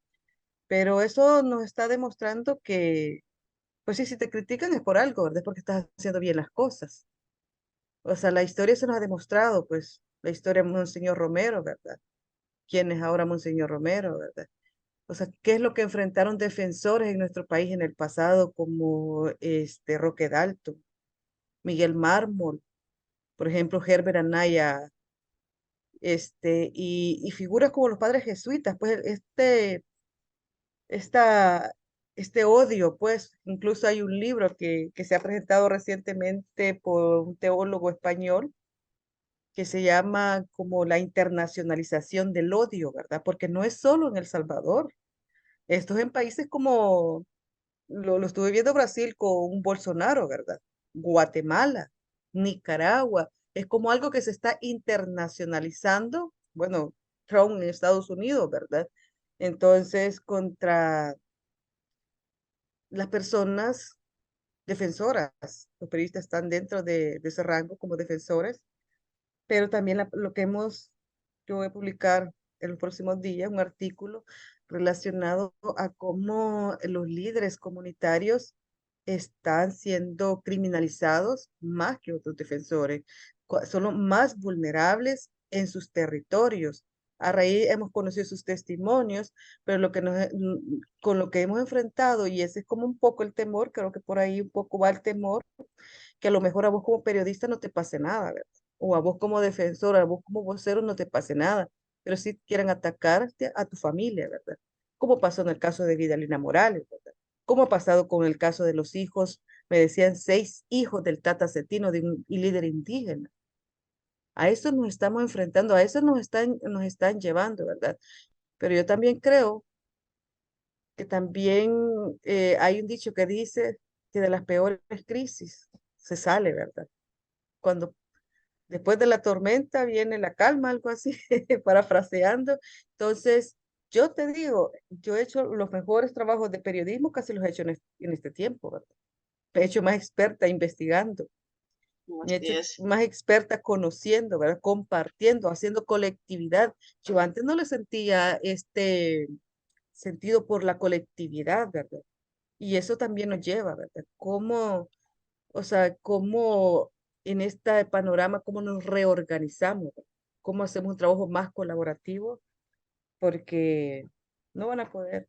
pero eso nos está demostrando que, pues sí, si te critican es por algo, ¿verdad? Es porque estás haciendo bien las cosas. O sea, la historia se nos ha demostrado, pues, la historia de Monseñor Romero, ¿verdad? ¿Quién es ahora Monseñor Romero, verdad? O sea, ¿qué es lo que enfrentaron defensores en nuestro país en el pasado, como Roque Dalton, Miguel Mármol, por ejemplo, Herbert Anaya, y figuras como los padres jesuitas, pues, esta, este odio, pues, incluso hay un libro que se ha presentado recientemente por un teólogo español que se llama como la internacionalización del odio, ¿verdad? Porque no es solo en El Salvador, esto es en países como, lo estuve viendo Brasil con un Bolsonaro, ¿verdad? Guatemala, Nicaragua, es como algo que se está internacionalizando, bueno, Trump en Estados Unidos, ¿verdad? Entonces, contra las personas defensoras, los periodistas están dentro de ese rango como defensores, pero también lo que yo voy a publicar en los próximos días un artículo relacionado a cómo los líderes comunitarios están siendo criminalizados más que otros defensores, son los más vulnerables en sus territorios. A raíz hemos conocido sus testimonios, pero con lo que hemos enfrentado, y ese es como un poco el temor, creo que por ahí un poco va el temor, que a lo mejor a vos como periodista no te pase nada, ¿verdad? O a vos como defensora, a vos como vocero no te pase nada, pero sí quieran atacarte a tu familia, ¿verdad? Como pasó en el caso de Vidalina Morales, ¿verdad? Como ha pasado con el caso de los hijos, me decían 6 hijos del Tata Cetino de un y líder indígena. A eso nos estamos enfrentando, a eso nos están llevando, ¿verdad? Pero yo también creo que también hay un dicho que dice que de las peores crisis se sale, ¿verdad? Cuando después de la tormenta viene la calma, algo así, parafraseando. Entonces, yo te digo, yo he hecho los mejores trabajos de periodismo, casi los he hecho en este tiempo, ¿verdad? Me he hecho más experta investigando, me he así hecho es. más experta conociendo, ¿verdad? Compartiendo, haciendo colectividad. Yo antes no le sentía este sentido por la colectividad, ¿verdad? Y eso también nos lleva, ¿verdad? Cómo, o sea, cómo en este panorama, cómo nos reorganizamos, ¿verdad? Cómo hacemos un trabajo más colaborativo porque no van a poder.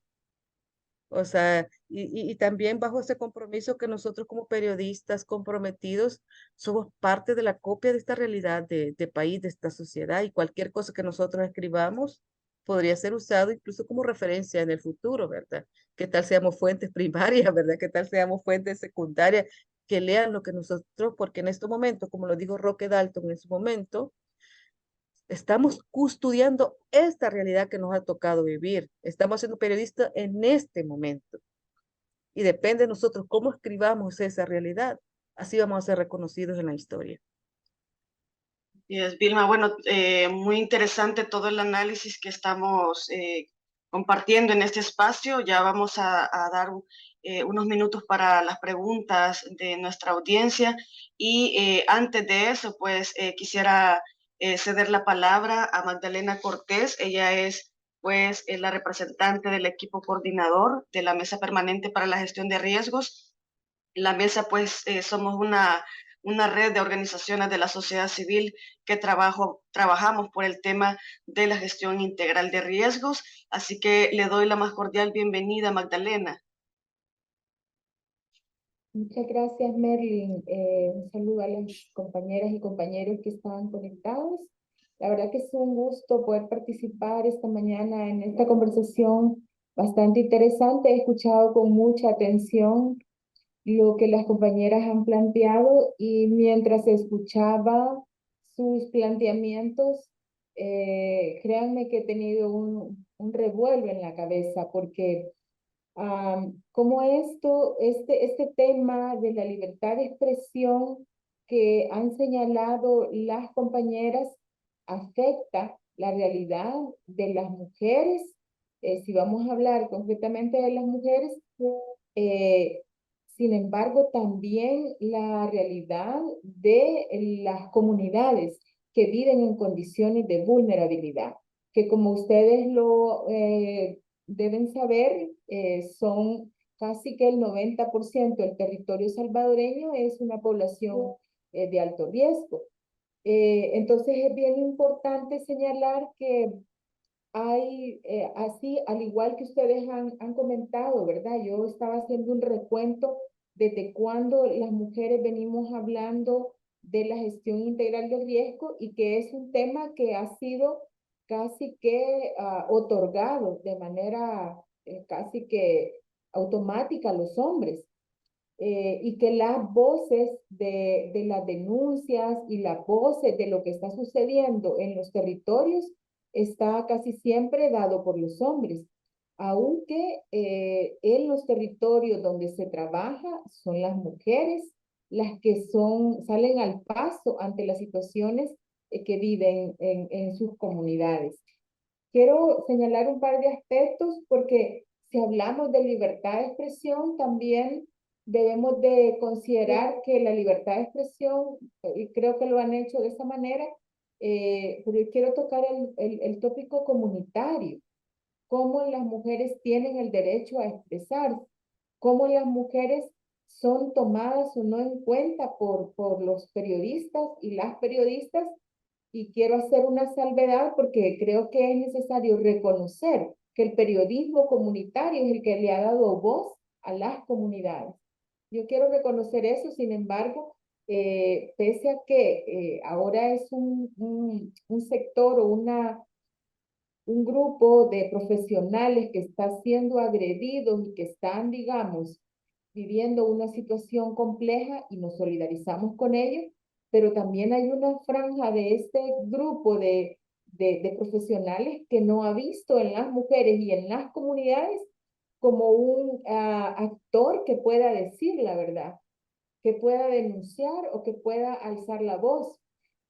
O sea, y también bajo ese compromiso que nosotros como periodistas comprometidos somos parte de la copia de esta realidad de país, de esta sociedad, y cualquier cosa que nosotros escribamos podría ser usado incluso como referencia en el futuro, ¿verdad? ¿Qué tal seamos fuentes primarias, ¿verdad? ¿Qué tal seamos fuentes secundarias que lean lo que nosotros, porque en este momento, como lo dijo Roque Dalton en su momento, estamos custodiando esta realidad que nos ha tocado vivir. Estamos siendo periodistas en este momento. Y depende de nosotros cómo escribamos esa realidad. Así vamos a ser reconocidos en la historia. Y es, Vilma, bueno, muy interesante todo el análisis que estamos compartiendo en este espacio. Ya vamos a dar unos minutos para las preguntas de nuestra audiencia. Y antes de eso, pues quisiera ceder la palabra a Magdalena Cortés. Ella es pues la representante del equipo coordinador de la Mesa Permanente para la Gestión de Riesgos. La mesa, pues, somos una red de organizaciones de la sociedad civil que trabajamos por el tema de la gestión integral de riesgos. Así que le doy la más cordial bienvenida, Magdalena. Muchas gracias, Merlin. Un saludo a las compañeras y compañeros que están conectados. La verdad que es un gusto poder participar esta mañana en esta conversación bastante interesante. He escuchado con mucha atención lo que las compañeras han planteado y mientras escuchaba sus planteamientos, créanme que he tenido un revuelo en la cabeza porque como este tema de la libertad de expresión que han señalado las compañeras afecta la realidad de las mujeres. Si vamos a hablar concretamente de las mujeres, eh, sin embargo, también la realidad de las comunidades que viven en condiciones de vulnerabilidad, que como ustedes lo deben saber, son casi que el 90% del territorio salvadoreño es una población de alto riesgo. Entonces es bien importante señalar que hay, así, al igual que ustedes han comentado, ¿verdad? Yo estaba haciendo un recuento desde cuando las mujeres venimos hablando de la gestión integral del riesgo y que es un tema que ha sido casi que otorgado de manera casi que automática a los hombres. Y que las voces de las denuncias y las voces de lo que está sucediendo en los territorios está casi siempre dado por los hombres, aunque en los territorios donde se trabaja son las mujeres las que salen al paso ante las situaciones que viven en sus comunidades. Quiero señalar un par de aspectos porque si hablamos de libertad de expresión, también debemos de considerar que la libertad de expresión, y creo que lo han hecho de esa manera, pero yo quiero tocar el tópico comunitario, cómo las mujeres tienen el derecho a expresarse, cómo las mujeres son tomadas o no en cuenta por los periodistas y las periodistas. Y quiero hacer una salvedad porque creo que es necesario reconocer que el periodismo comunitario es el que le ha dado voz a las comunidades. Yo quiero reconocer eso, sin embargo, pese a que ahora es un sector o un grupo de profesionales que está siendo agredidos y que están, digamos, viviendo una situación compleja y nos solidarizamos con ellos, pero también hay una franja de este grupo de profesionales que no ha visto en las mujeres y en las comunidades como un actor que pueda decir la verdad, que pueda denunciar o que pueda alzar la voz.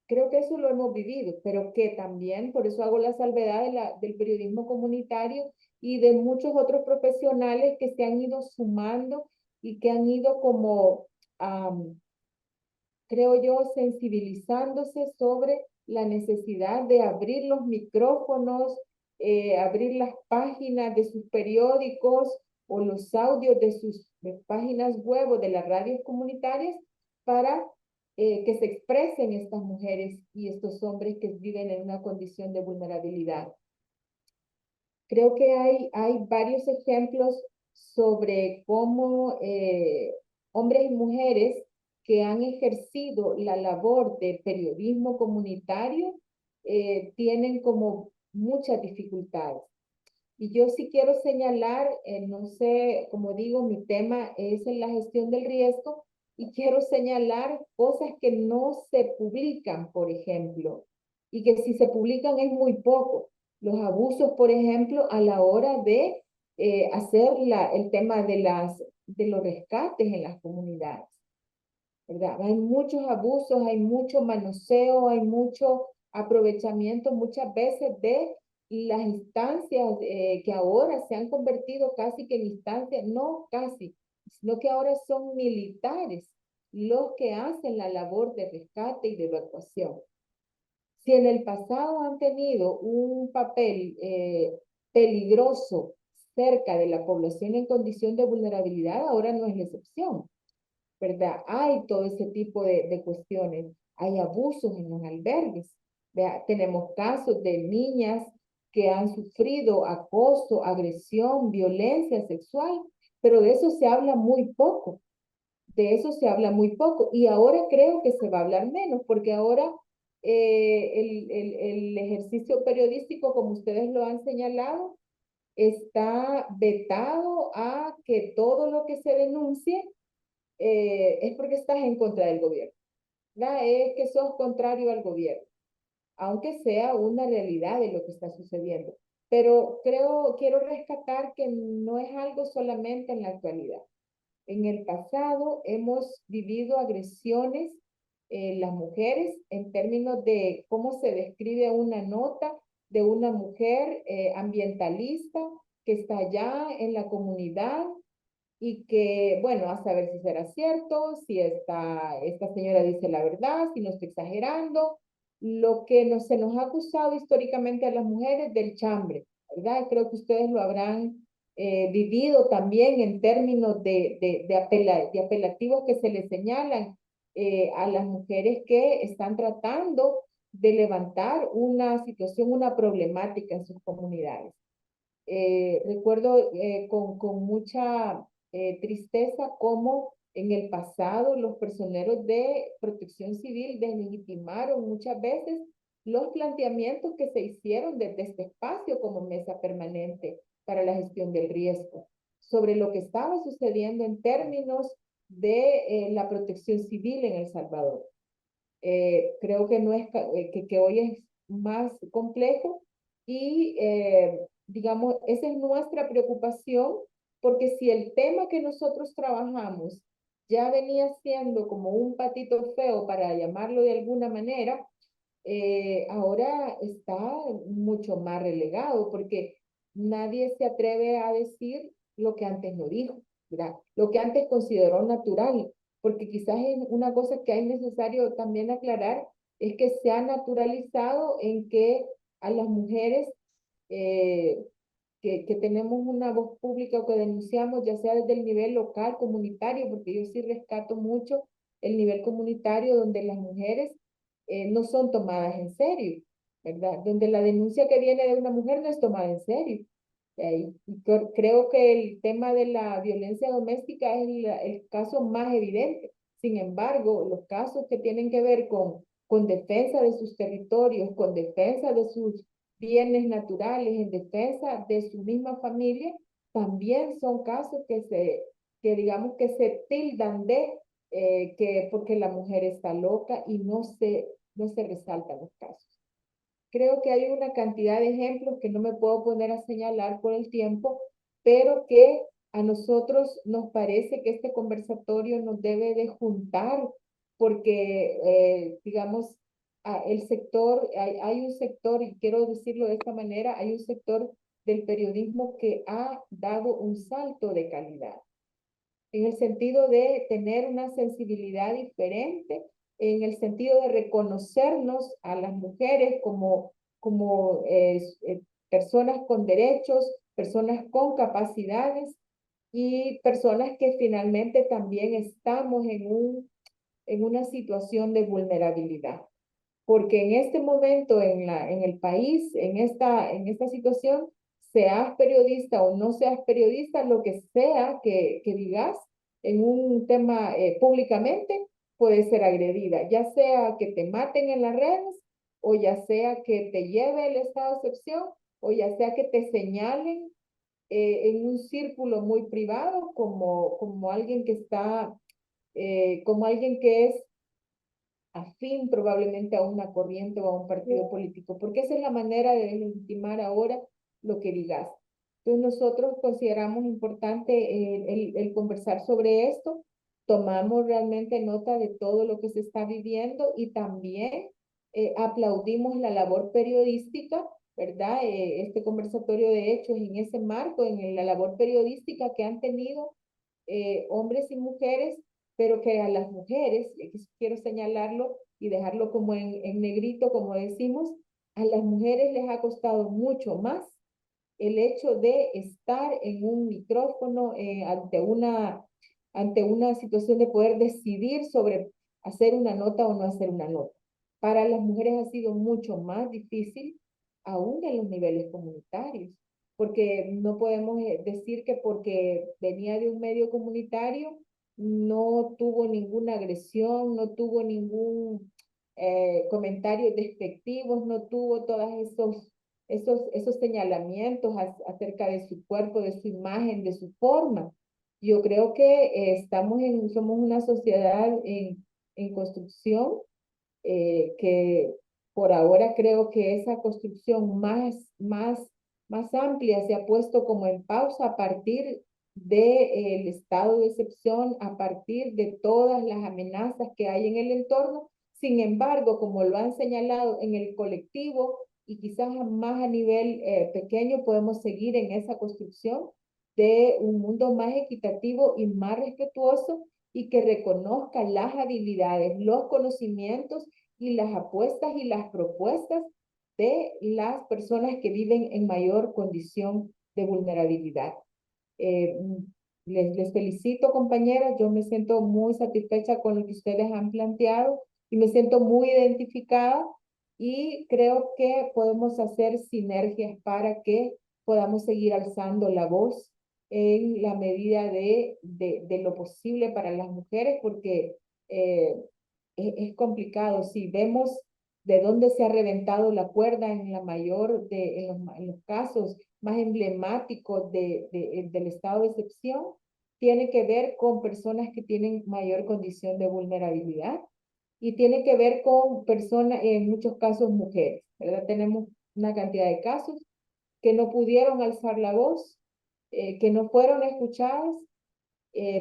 Creo que eso lo hemos vivido, pero que también, por eso hago la salvedad del periodismo comunitario y de muchos otros profesionales que se han ido sumando y que han ido como, creo yo, sensibilizándose sobre la necesidad de abrir los micrófonos, abrir las páginas de sus periódicos o los audios de sus páginas web o de las radios comunitarias para que se expresen estas mujeres y estos hombres que viven en una condición de vulnerabilidad. Creo que hay varios ejemplos sobre cómo hombres y mujeres que han ejercido la labor de periodismo comunitario tienen como muchas dificultades. Y yo sí quiero señalar, no sé, como digo, mi tema es en la gestión del riesgo y quiero señalar cosas que no se publican, por ejemplo, y que si se publican es muy poco. Los abusos, por ejemplo, a la hora de hacer el tema de los rescates en las comunidades, ¿verdad? Hay muchos abusos, hay mucho manoseo, hay mucho aprovechamiento muchas veces de las instancias que ahora se han convertido casi que en instancias, no casi, sino que ahora son militares los que hacen la labor de rescate y de evacuación. Si en el pasado han tenido un papel peligroso cerca de la población en condición de vulnerabilidad, ahora no es la excepción, ¿verdad? Hay todo ese tipo de cuestiones. Hay abusos en los albergues. ¿Verdad? Tenemos casos de niñas que han sufrido acoso, agresión, violencia sexual, pero de eso se habla muy poco. De eso se habla muy poco. Y ahora creo que se va a hablar menos, porque ahora el ejercicio periodístico, como ustedes lo han señalado, está vetado a que todo lo que se denuncie es porque estás en contra del gobierno. ¿Verdad? Es que sos contrario al gobierno, aunque sea una realidad de lo que está sucediendo. Pero quiero rescatar que no es algo solamente en la actualidad. En el pasado hemos vivido agresiones las mujeres en términos de cómo se describe una nota de una mujer ambientalista que está allá en la comunidad y que, bueno, a saber si será cierto, si esta señora dice la verdad, si no está exagerando, lo que se nos ha acusado históricamente a las mujeres del chambre, ¿verdad? Creo que ustedes lo habrán vivido también en términos de apelativos que se le señalan a las mujeres que están tratando de levantar una situación, una problemática en sus comunidades. Recuerdo con mucha tristeza cómo en el pasado los personeros de protección civil deslegitimaron muchas veces los planteamientos que se hicieron desde este espacio como mesa permanente para la gestión del riesgo, sobre lo que estaba sucediendo en términos de la protección civil en El Salvador. Creo que, no es, que hoy es más complejo y digamos, esa es nuestra preocupación, porque si el tema que nosotros trabajamos ya venía siendo como un patito feo, para llamarlo de alguna manera, ahora está mucho más relegado, porque nadie se atreve a decir lo que antes no dijo, ¿verdad? Lo que antes consideró natural, porque quizás es una cosa que hay necesario también aclarar, es que se ha naturalizado en que a las mujeres eh, que tenemos una voz pública o que denunciamos, ya sea desde el nivel local, comunitario, porque yo sí rescato mucho el nivel comunitario donde las mujeres no son tomadas en serio, ¿verdad? Donde la denuncia que viene de una mujer no es tomada en serio. Y creo que el tema de la violencia doméstica es el caso más evidente. Sin embargo, los casos que tienen que ver con defensa de sus territorios, con defensa de sus bienes naturales, en defensa de su misma familia, también son casos que digamos que se tildan de que porque la mujer está loca y no se resaltan los casos. Creo que hay una cantidad de ejemplos que no me puedo poner a señalar por el tiempo, pero que a nosotros nos parece que este conversatorio nos debe de juntar, porque, digamos, el sector, hay un sector, y quiero decirlo de esta manera, hay un sector del periodismo que ha dado un salto de calidad en el sentido de tener una sensibilidad diferente, en el sentido de reconocernos a las mujeres como personas con derechos, personas con capacidades y personas que finalmente también estamos en una situación de vulnerabilidad. Porque en este momento en el país, en esta situación, seas periodista o no seas periodista, lo que sea que digas en un tema públicamente puede ser agredida, ya sea que te maten en las redes, o ya sea que te lleve el estado de excepción, o ya sea que te señalen en un círculo muy privado como alguien que está, como alguien que es afín probablemente a una corriente o a un partido político, porque esa es la manera de legitimar ahora lo que digas. Entonces nosotros consideramos importante el conversar sobre esto, tomamos realmente nota de todo lo que se está viviendo y también aplaudimos la labor periodística, ¿verdad? Este conversatorio de hecho en ese marco, en la labor periodística que han tenido hombres y mujeres, pero que a las mujeres, quiero señalarlo y dejarlo como en negrito, como decimos, a las mujeres les ha costado mucho más el hecho de estar en un micrófono ante una situación de poder decidir sobre hacer una nota o no hacer una nota. Para las mujeres ha sido mucho más difícil, aún en los niveles comunitarios, porque no podemos decir que porque venía de un medio comunitario no tuvo ninguna agresión, no tuvo ningún comentario despectivos, no tuvo todos esos señalamientos acerca de su cuerpo, de su imagen, de su forma. Yo creo que somos una sociedad en construcción, que por ahora creo que esa construcción más amplia se ha puesto como en pausa a partir del estado de excepción, a partir de todas las amenazas que hay en el entorno. Sin embargo, como lo han señalado en el colectivo y quizás más a nivel pequeño, podemos seguir en esa construcción de un mundo más equitativo y más respetuoso y que reconozca las habilidades, los conocimientos y las apuestas y las propuestas de las personas que viven en mayor condición de vulnerabilidad. Eh, les felicito, compañeras. Yo me siento muy satisfecha con lo que ustedes han planteado y me siento muy identificada y creo que podemos hacer sinergias para que podamos seguir alzando la voz en la medida de lo posible para las mujeres, porque es complicado. Si vemos de dónde se ha reventado la cuerda en en los casos más emblemáticos del estado de excepción, tiene que ver con personas que tienen mayor condición de vulnerabilidad y tiene que ver con personas, en muchos casos mujeres, ¿verdad? Tenemos una cantidad de casos que no pudieron alzar la voz, que no fueron escuchadas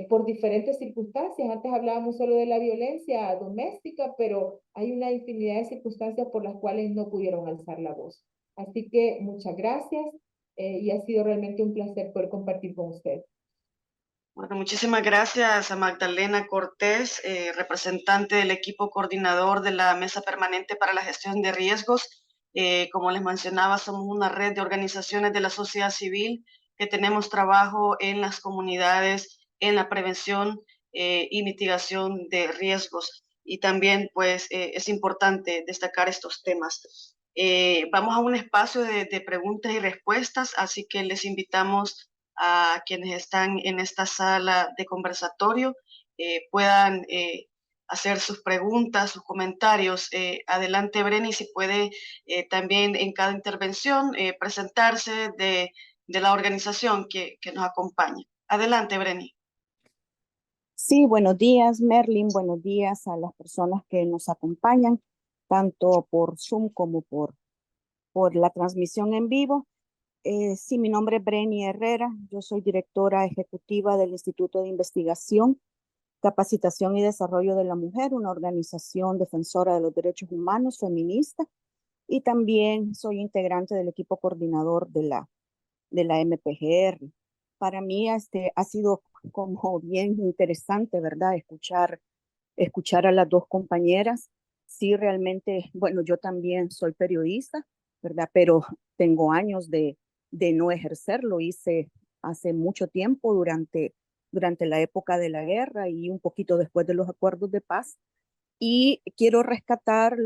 por diferentes circunstancias. Antes hablábamos solo de la violencia doméstica, pero hay una infinidad de circunstancias por las cuales no pudieron alzar la voz. Así que muchas gracias y ha sido realmente un placer poder compartir con usted. Bueno, muchísimas gracias a Magdalena Cortés, representante del equipo coordinador de la Mesa Permanente para la Gestión de Riesgos. Como les mencionaba, somos una red de organizaciones de la sociedad civil que tenemos trabajo en las comunidades, en la prevención y mitigación de riesgos. Y también, pues, es importante destacar estos temas. Vamos a un espacio de preguntas y respuestas, así que les invitamos a quienes están en esta sala de conversatorio puedan hacer sus preguntas, sus comentarios. Adelante, Breni, si puede también en cada intervención presentarse de la organización que nos acompaña. Adelante, Breni. Sí, buenos días, Merlin. Buenos días a las personas que nos acompañan, tanto por Zoom como por la transmisión en vivo. Sí, mi nombre es Breni Herrera. Yo soy directora ejecutiva del Instituto de Investigación, Capacitación y Desarrollo de la Mujer, una organización defensora de los derechos humanos feminista, y también soy integrante del equipo coordinador de la MPGR. Para mí ha sido como bien interesante, ¿verdad? Escuchar a las dos compañeras. Sí, realmente, bueno, yo también soy periodista, ¿verdad? Pero tengo años de no ejercerlo. Hice hace mucho tiempo durante la época de la guerra y un poquito después de los acuerdos de paz. Y quiero rescatar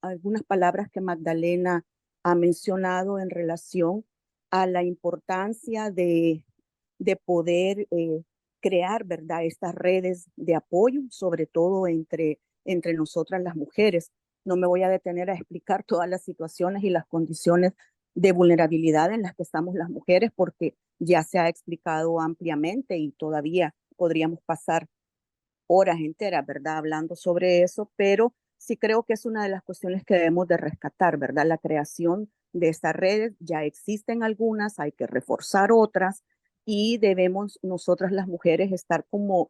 algunas palabras que Magdalena ha mencionado en relación a la importancia de poder crear, ¿verdad?, estas redes de apoyo, sobre todo entre nosotras las mujeres. No me voy a detener a explicar todas las situaciones y las condiciones de vulnerabilidad en las que estamos las mujeres, porque ya se ha explicado ampliamente y todavía podríamos pasar horas enteras, ¿verdad?, hablando sobre eso, pero sí creo que es una de las cuestiones que debemos de rescatar, ¿verdad? La creación de estas redes, ya existen algunas, hay que reforzar otras y debemos nosotras las mujeres estar como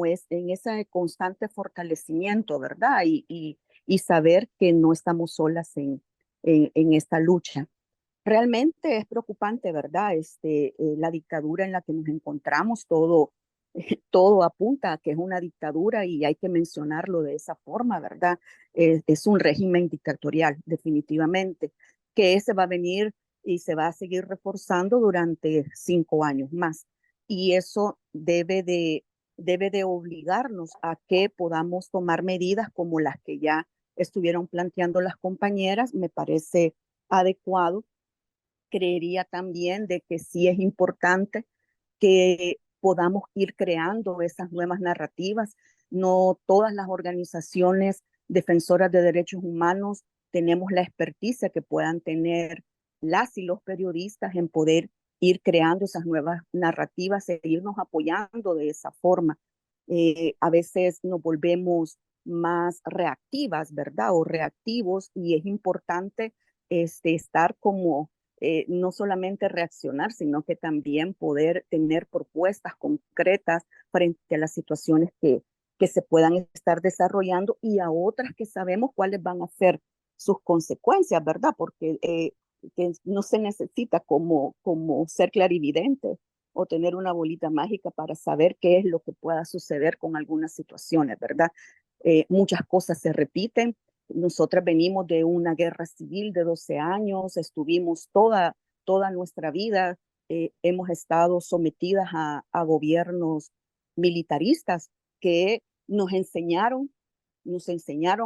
es en ese constante fortalecimiento, ¿verdad? Y saber que no estamos solas en esta lucha. Realmente es preocupante, ¿verdad? La dictadura en la que nos encontramos, todo apunta a que es una dictadura y hay que mencionarlo de esa forma, ¿verdad? Es un régimen dictatorial, definitivamente, que se va a venir y se va a seguir reforzando durante 5 años más. Y eso debe de obligarnos a que podamos tomar medidas como las que ya estuvieron planteando las compañeras. Me parece adecuado. Creería también de que sí es importante que podamos ir creando esas nuevas narrativas. No todas las organizaciones defensoras de derechos humanos tenemos la experticia que puedan tener las y los periodistas en poder ir creando esas nuevas narrativas e irnos apoyando de esa forma. A veces nos volvemos más reactivas, ¿verdad? O reactivos, y es importante estar como no solamente reaccionar, sino que también poder tener propuestas concretas frente a las situaciones que se puedan estar desarrollando y a otras que sabemos cuáles van a ser sus consecuencias, ¿verdad? Porque que no se necesita como ser clarividente o tener una bolita mágica para saber qué es lo que pueda suceder con algunas situaciones, ¿verdad? Muchas cosas se repiten. Nosotras venimos de una guerra civil de 12 años, estuvimos toda nuestra vida, hemos estado sometidas a gobiernos militaristas que nos enseñaron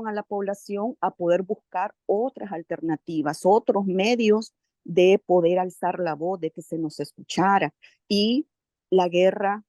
a la población a poder buscar otras alternativas, otros medios de poder alzar la voz, de que se nos escuchara. Y la guerra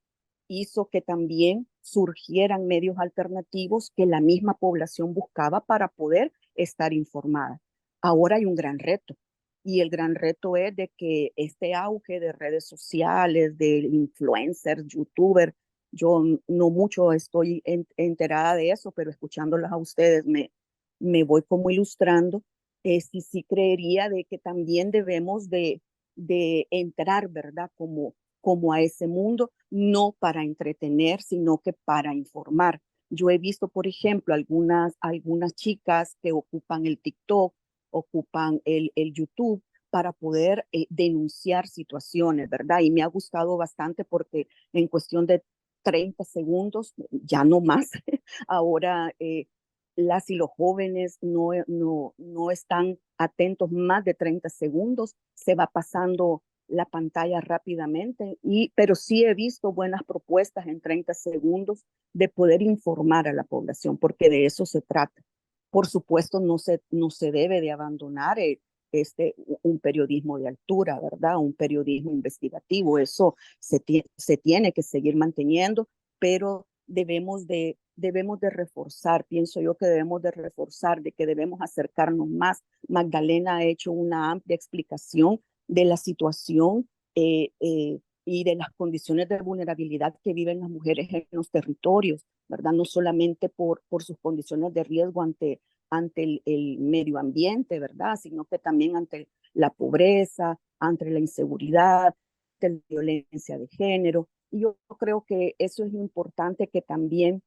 hizo que también surgieran medios alternativos que la misma población buscaba para poder estar informada. Ahora hay un gran reto, y el gran reto es de que este auge de redes sociales, de influencers, youtubers, yo no mucho estoy enterada de eso, pero escuchándolas a ustedes me voy como ilustrando. Sí creería de que también debemos de entrar, ¿verdad? Como a ese mundo, no para entretener, sino que para informar. Yo he visto, por ejemplo, algunas chicas que ocupan el TikTok, ocupan el YouTube para poder denunciar situaciones, ¿verdad? Y me ha gustado bastante porque en cuestión de 30 segundos, ya no más, ahora las y los jóvenes no están atentos más de 30 segundos, se va pasando la pantalla rápidamente, pero sí he visto buenas propuestas en 30 segundos de poder informar a la población, porque de eso se trata. Por supuesto, no se debe de abandonar un periodismo de altura, ¿verdad? Un periodismo investigativo, eso se tiene que seguir manteniendo, pero debemos de reforzar, pienso yo que debemos de reforzar, de que debemos acercarnos más. Magdalena ha hecho una amplia explicación de la situación y de las condiciones de vulnerabilidad que viven las mujeres en los territorios, ¿verdad? No solamente por sus condiciones de riesgo ante el medio ambiente, ¿verdad? Sino que también ante la pobreza, ante la inseguridad, ante la violencia de género. Y yo creo que eso es importante, que también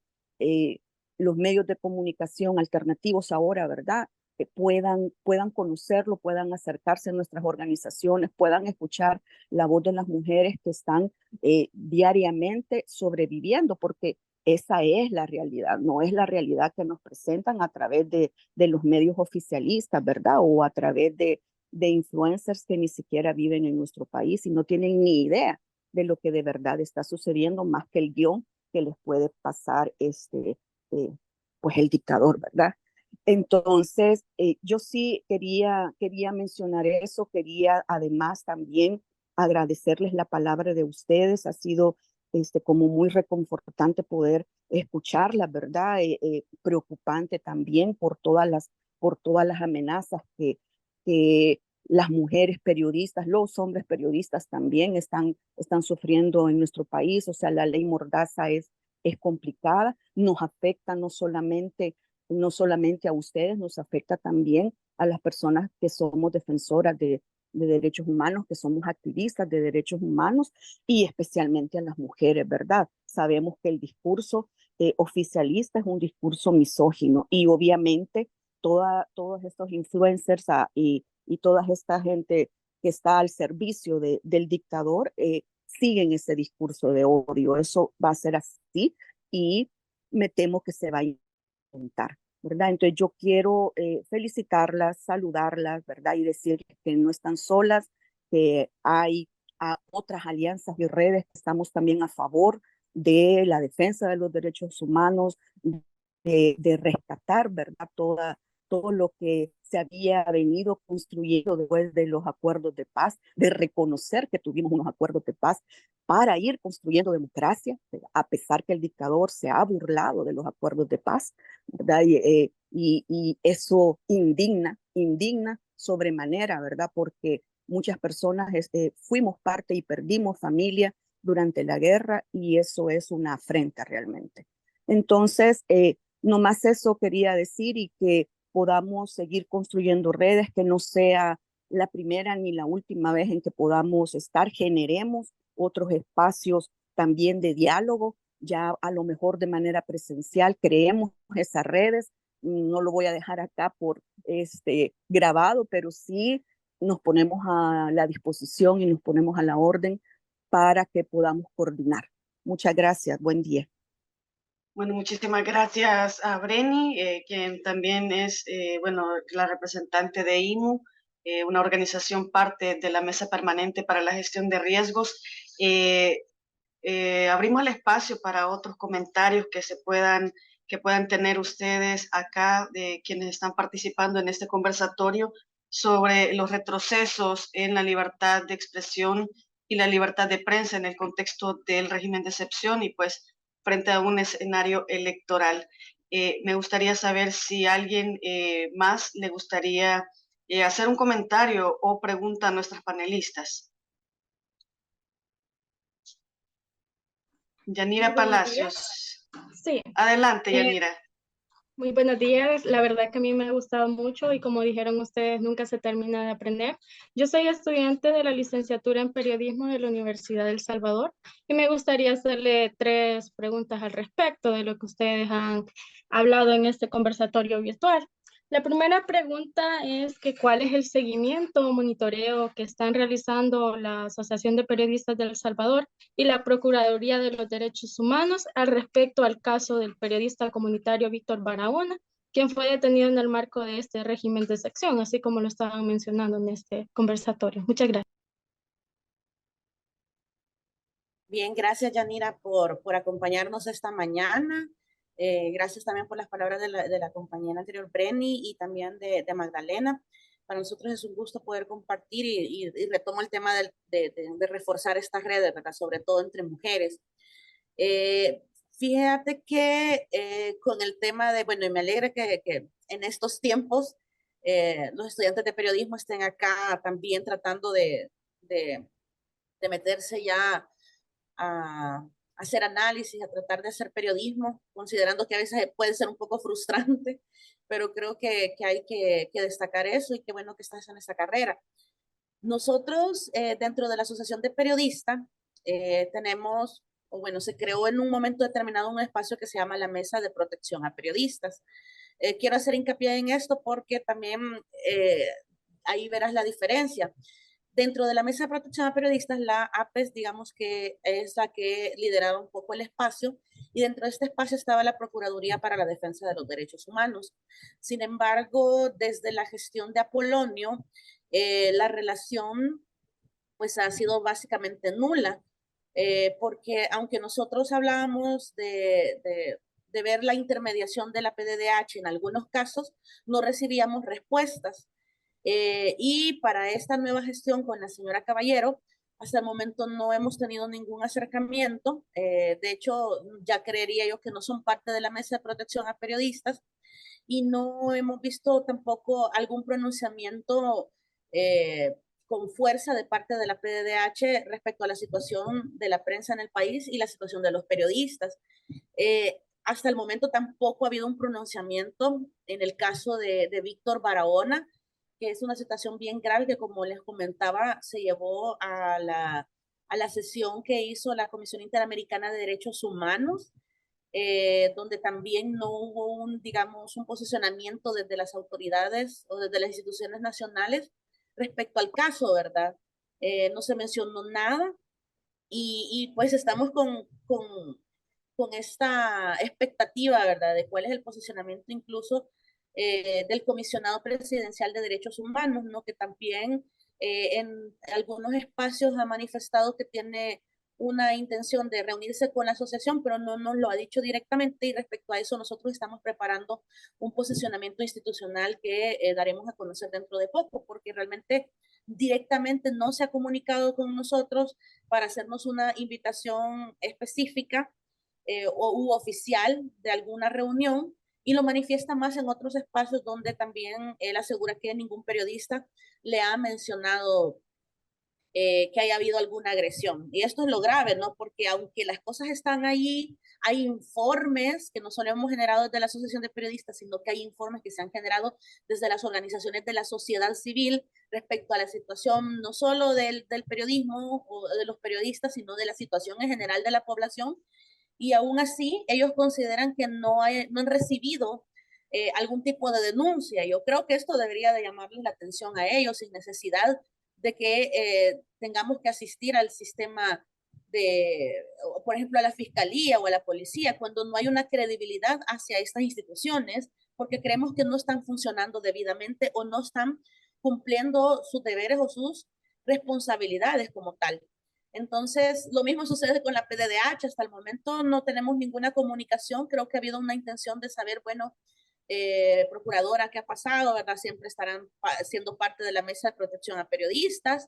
los medios de comunicación alternativos ahora, ¿verdad? Puedan conocerlo, puedan acercarse a nuestras organizaciones, puedan escuchar la voz de las mujeres que están diariamente sobreviviendo, porque esa es la realidad, no es la realidad que nos presentan a través de los medios oficialistas, ¿verdad? O a través de influencers que ni siquiera viven en nuestro país y no tienen ni idea de lo que de verdad está sucediendo, más que el guión que les puede pasar pues el dictador, ¿verdad? Entonces, yo sí quería mencionar eso, quería además también agradecerles la palabra de ustedes, ha sido como muy reconfortante poder escucharla, ¿verdad? Preocupante también por todas las amenazas que las mujeres periodistas, los hombres periodistas también están sufriendo en nuestro país, o sea, la ley Mordaza es complicada, nos afecta no solamente a ustedes, nos afecta también a las personas que somos defensoras de derechos humanos, que somos activistas de derechos humanos y especialmente a las mujeres, ¿verdad? Sabemos que el discurso oficialista es un discurso misógino y obviamente todos estos influencers y toda esta gente que está al servicio del dictador siguen ese discurso de odio. Eso va a ser así y me temo que se va a contar, ¿verdad? Entonces yo quiero felicitarlas, saludarlas, ¿verdad? Y decir que no están solas, que hay otras alianzas y redes que estamos también a favor de la defensa de los derechos humanos, de rescatar, ¿verdad? Todo lo que se había venido construyendo después de los acuerdos de paz, de reconocer que tuvimos unos acuerdos de paz para ir construyendo democracia, a pesar que el dictador se ha burlado de los acuerdos de paz, ¿verdad? Y eso indigna sobremanera, ¿verdad? Porque muchas personas fuimos parte y perdimos familia durante la guerra y eso es una afrenta realmente. Entonces, nomás eso quería decir y que podamos seguir construyendo redes, que no sea la primera ni la última vez en que podamos estar, generemos otros espacios también de diálogo, ya a lo mejor de manera presencial, creemos esas redes, no lo voy a dejar acá por grabado, pero sí nos ponemos a la disposición y nos ponemos a la orden para que podamos coordinar. Muchas gracias, buen día. Bueno, muchísimas gracias a Breni, quien también es, bueno, la representante de IMU, una organización parte de la Mesa Permanente para la Gestión de Riesgos. Abrimos el espacio para otros comentarios que puedan tener ustedes acá, de quienes están participando en este conversatorio, sobre los retrocesos en la libertad de expresión y la libertad de prensa en el contexto del régimen de excepción y pues frente a un escenario electoral. Me gustaría saber si a alguien más le gustaría hacer un comentario o pregunta a nuestras panelistas. Yanira Palacios. Sí. Adelante, Yanira. Muy buenos días. La verdad que a mí me ha gustado mucho y como dijeron ustedes, nunca se termina de aprender. Yo soy estudiante de la licenciatura en periodismo de la Universidad de El Salvador y me gustaría hacerle 3 preguntas al respecto de lo que ustedes han hablado en este conversatorio virtual. La primera pregunta es que ¿cuál es el seguimiento o monitoreo que están realizando la Asociación de Periodistas de El Salvador y la Procuraduría de los Derechos Humanos al respecto al caso del periodista comunitario Víctor Barahona, quien fue detenido en el marco de este régimen de excepción, así como lo estaban mencionando en este conversatorio? Muchas gracias. Bien, gracias Yanira por acompañarnos esta mañana. Gracias también por las palabras de la compañera anterior, Breni, y también de Magdalena. Para nosotros es un gusto poder compartir y retomo el tema de reforzar estas redes, ¿verdad? Sobre todo entre mujeres. Fíjate que con el tema de, bueno, y me alegra que en estos tiempos los estudiantes de periodismo estén acá también tratando de meterse ya a hacer análisis, a tratar de hacer periodismo, considerando que a veces puede ser un poco frustrante, pero creo que hay que destacar eso y qué bueno que estás en esta carrera. Nosotros, dentro de la Asociación de Periodistas, tenemos, o bueno, se creó en un momento determinado un espacio que se llama la Mesa de Protección a Periodistas. Quiero hacer hincapié en esto porque también ahí verás la diferencia. Dentro de la Mesa de Protección a Periodistas, la APES, digamos que es la que lideraba un poco el espacio, y dentro de este espacio estaba la Procuraduría para la Defensa de los Derechos Humanos. Sin embargo, desde la gestión de Apolonio, la relación pues ha sido básicamente nula, porque aunque nosotros hablábamos de de ver la intermediación de la PDDH en algunos casos, no recibíamos respuestas. Y para esta nueva gestión con la señora Caballero, hasta el momento no hemos tenido ningún acercamiento. De hecho, ya creería yo que no son parte de la mesa de protección a periodistas y no hemos visto tampoco algún pronunciamiento con fuerza de parte de la PDDH respecto a la situación de la prensa en el país y la situación de los periodistas. Hasta el momento tampoco ha habido un pronunciamiento en el caso de Víctor Barahona, que es una situación bien grave que, como les comentaba, se llevó a la sesión que hizo la Comisión Interamericana de Derechos Humanos, donde también no hubo digamos, un posicionamiento desde las autoridades o desde las instituciones nacionales respecto al caso, ¿verdad? No se mencionó nada y pues estamos con esta expectativa, ¿verdad?, de cuál es el posicionamiento incluso del comisionado presidencial de derechos humanos, ¿no?, que también en algunos espacios ha manifestado que tiene una intención de reunirse con la asociación, pero no nos lo ha dicho directamente, y respecto a eso nosotros estamos preparando un posicionamiento institucional que daremos a conocer dentro de poco, porque realmente directamente no se ha comunicado con nosotros para hacernos una invitación específica u oficial de alguna reunión, y lo manifiesta más en otros espacios donde también él asegura que ningún periodista le ha mencionado que haya habido alguna agresión. Y esto es lo grave, ¿no? Porque aunque las cosas están allí, hay informes que no solo hemos generado desde la Asociación de Periodistas, sino que hay informes que se han generado desde las organizaciones de la sociedad civil respecto a la situación no solo del periodismo o de los periodistas, sino de la situación en general de la población. Y aún así ellos consideran que no han recibido algún tipo de denuncia. Yo creo que esto debería de llamarles la atención a ellos sin necesidad de que tengamos que asistir al sistema por ejemplo, a la fiscalía o a la policía, cuando no hay una credibilidad hacia estas instituciones, porque creemos que no están funcionando debidamente o no están cumpliendo sus deberes o sus responsabilidades como tal. Entonces, lo mismo sucede con la PDDH. Hasta el momento no tenemos ninguna comunicación. Creo que ha habido una intención de saber, bueno, procuradora, ¿qué ha pasado? ¿Verdad? Siempre estarán siendo parte de la mesa de protección a periodistas.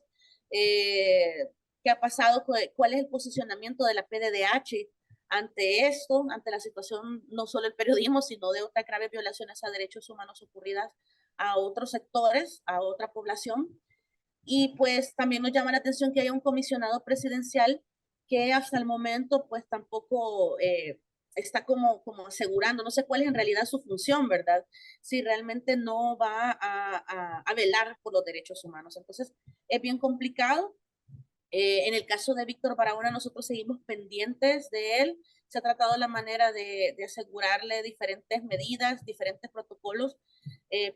¿Qué ha pasado? ¿Cuál es el posicionamiento de la PDDH ante esto, ante la situación no solo del periodismo, sino de otras graves violaciones a derechos humanos ocurridas a otros sectores, a otra población? Y pues también nos llama la atención que haya un comisionado presidencial que hasta el momento pues tampoco está como asegurando, no sé cuál es en realidad su función, ¿verdad? Si realmente no va a velar por los derechos humanos. Entonces es bien complicado. En el caso de Víctor Barahona, nosotros seguimos pendientes de él. Se ha tratado la manera de asegurarle diferentes medidas, diferentes protocolos,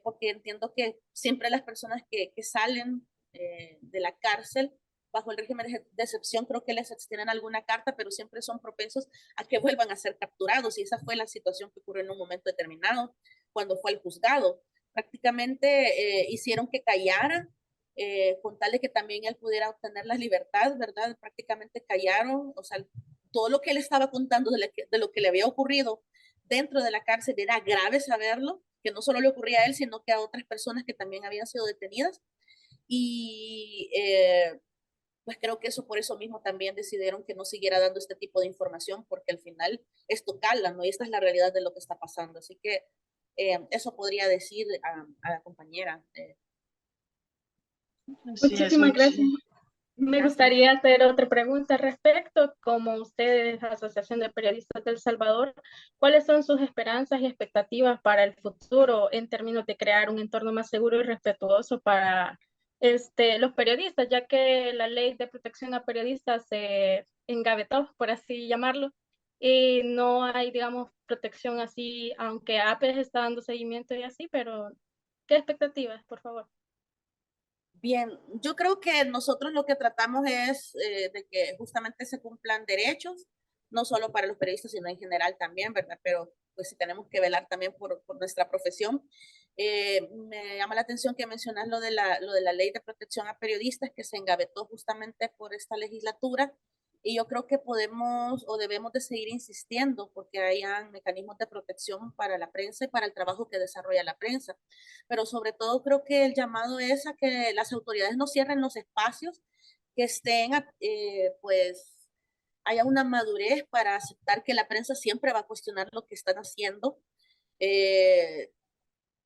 porque entiendo que siempre las personas que salen de la cárcel bajo el régimen de excepción, creo que les extienden alguna carta, pero siempre son propensos a que vuelvan a ser capturados, y esa fue la situación que ocurrió en un momento determinado cuando fue al juzgado. Prácticamente hicieron que callara con tal de que también él pudiera obtener la libertad, ¿verdad? Prácticamente callaron, o sea, todo lo que él estaba contando de lo que le había ocurrido dentro de la cárcel era grave saberlo, que no solo le ocurría a él, sino que a otras personas que también habían sido detenidas. Y pues creo que eso por eso mismo también decidieron que no siguiera dando este tipo de información, porque al final esto cala, ¿no? Y esta es la realidad de lo que está pasando. Así que eso podría decir a la compañera. Muchísimas gracias. Me gustaría hacer otra pregunta al respecto. Como ustedes, Asociación de Periodistas del Salvador, ¿cuáles son sus esperanzas y expectativas para el futuro en términos de crear un entorno más seguro y respetuoso para los periodistas, ya que la ley de protección a periodistas se engavetó, por así llamarlo, y no hay, digamos, protección así, aunque APES está dando seguimiento y así, pero ¿qué expectativas, por favor? Bien, yo creo que nosotros lo que tratamos es de que justamente se cumplan derechos, no solo para los periodistas, sino en general también, ¿verdad? Pero pues sí tenemos que velar también por nuestra profesión. Me llama la atención que mencionas lo de la ley de protección a periodistas, que se engavetó justamente por esta legislatura, Y yo creo que podemos o debemos de seguir insistiendo porque hayan mecanismos de protección para la prensa y para el trabajo que desarrolla la prensa. Pero sobre todo creo que el llamado es a que las autoridades no cierren los espacios, que estén, pues, haya una madurez para aceptar que la prensa siempre va a cuestionar lo que están haciendo,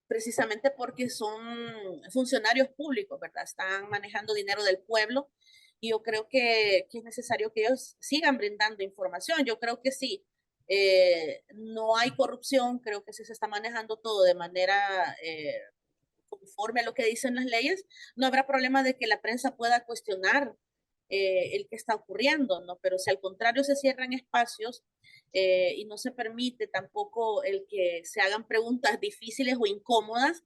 precisamente porque son funcionarios públicos, ¿verdad? Están manejando dinero del pueblo y yo creo que es necesario que ellos sigan brindando información. Yo creo que sí, no hay corrupción, creo que sí se está manejando todo de manera conforme a lo que dicen las leyes, no habrá problema de que la prensa pueda cuestionar el que está ocurriendo, ¿no? Pero si al contrario se cierran espacios y no se permite tampoco el que se hagan preguntas difíciles o incómodas,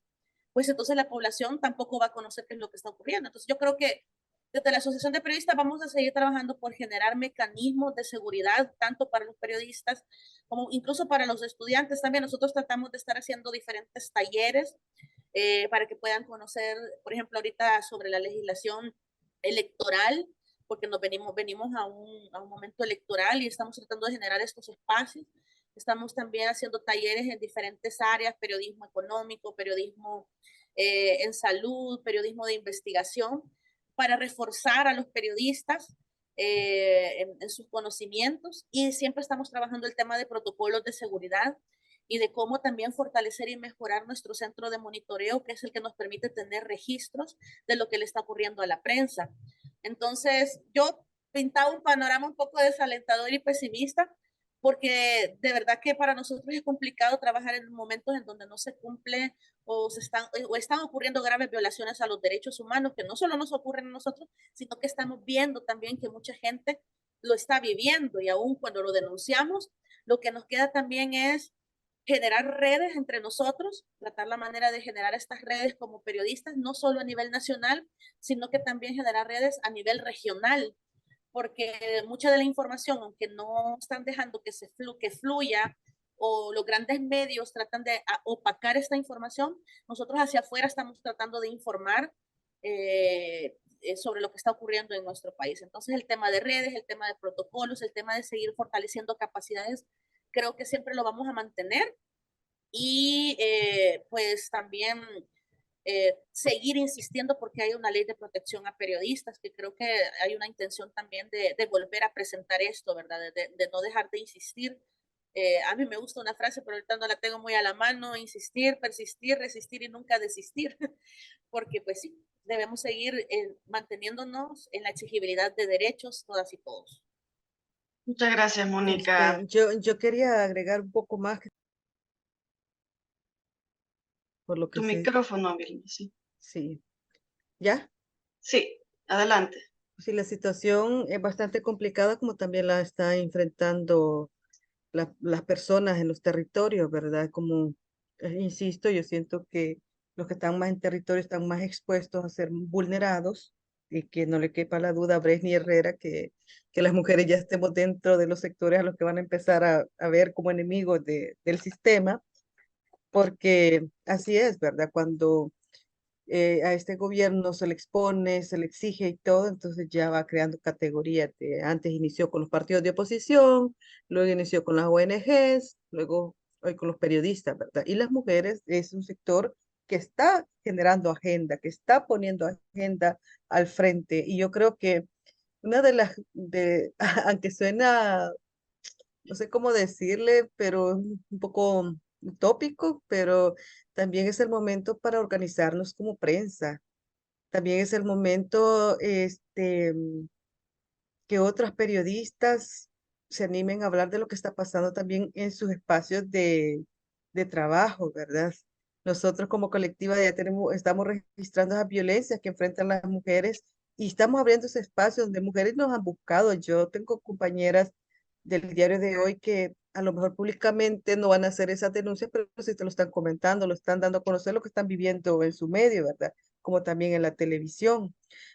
pues entonces la población tampoco va a conocer qué es lo que está ocurriendo. Entonces yo creo que desde la Asociación de Periodistas vamos a seguir trabajando por generar mecanismos de seguridad, tanto para los periodistas como incluso para los estudiantes también. Nosotros tratamos de estar haciendo diferentes talleres para que puedan conocer, por ejemplo, ahorita sobre la legislación electoral, porque venimos a un momento electoral y estamos tratando de generar estos espacios. Estamos también haciendo talleres en diferentes áreas, periodismo económico, periodismo en salud, periodismo de investigación, para reforzar a los periodistas en sus conocimientos, y siempre estamos trabajando el tema de protocolos de seguridad y de cómo también fortalecer y mejorar nuestro centro de monitoreo, que es el que nos permite tener registros de lo que le está ocurriendo a la prensa. Entonces, yo pintaba un panorama un poco desalentador y pesimista, porque de verdad que para nosotros es complicado trabajar en momentos en donde no se cumple o están ocurriendo graves violaciones a los derechos humanos, que no solo nos ocurren a nosotros, sino que estamos viendo también que mucha gente lo está viviendo, y aún cuando lo denunciamos, lo que nos queda también es generar redes entre nosotros, tratar la manera de generar estas redes como periodistas, no solo a nivel nacional, sino que también generar redes a nivel regional, porque mucha de la información, aunque no están dejando que fluya, o los grandes medios tratan de opacar esta información, nosotros hacia afuera estamos tratando de informar sobre lo que está ocurriendo en nuestro país. Entonces, el tema de redes, el tema de protocolos, el tema de seguir fortaleciendo capacidades, creo que siempre lo vamos a mantener, y pues también seguir insistiendo porque hay una ley de protección a periodistas, que creo que hay una intención también de volver a presentar esto, ¿verdad? De no dejar de insistir. A mí me gusta una frase, pero ahorita no la tengo muy a la mano: insistir, persistir, resistir y nunca desistir, porque pues sí, debemos seguir manteniéndonos en la exigibilidad de derechos todas y todos. Muchas gracias, Mónica. Yo quería agregar un poco más por lo Tu que micrófono, Vilma, sí. sí, ¿ya? Sí, adelante. Sí, la situación es bastante complicada, como también la está enfrentando las personas en los territorios, ¿verdad? Como insisto, yo siento que los que están más en territorio están más expuestos a ser vulnerados, y que no le quepa la duda a Bresni Herrera que las mujeres ya estemos dentro de los sectores a los que van a empezar a ver como enemigos del sistema, porque así es, ¿verdad? Cuando a este gobierno se le expone, se le exige y todo, entonces ya va creando categorías. Antes inició con los partidos de oposición, luego inició con las ONGs, luego hoy con los periodistas, ¿verdad? Y las mujeres es un sector que está generando agenda, que está poniendo agenda al frente. Y yo creo que una de las, aunque suena, no sé cómo decirle, pero es un poco utópico, pero también es el momento para organizarnos como prensa. También es el momento, que otras periodistas se animen a hablar de lo que está pasando también en sus espacios de trabajo, ¿verdad? Nosotros como colectiva ya estamos registrando las violencias que enfrentan las mujeres, y estamos abriendo ese espacio donde mujeres nos han buscado. Yo tengo compañeras del diario de hoy que a lo mejor públicamente no van a hacer esas denuncias, pero sí te lo están comentando, lo están dando a conocer lo que están viviendo en su medio, ¿verdad? Como también en la televisión.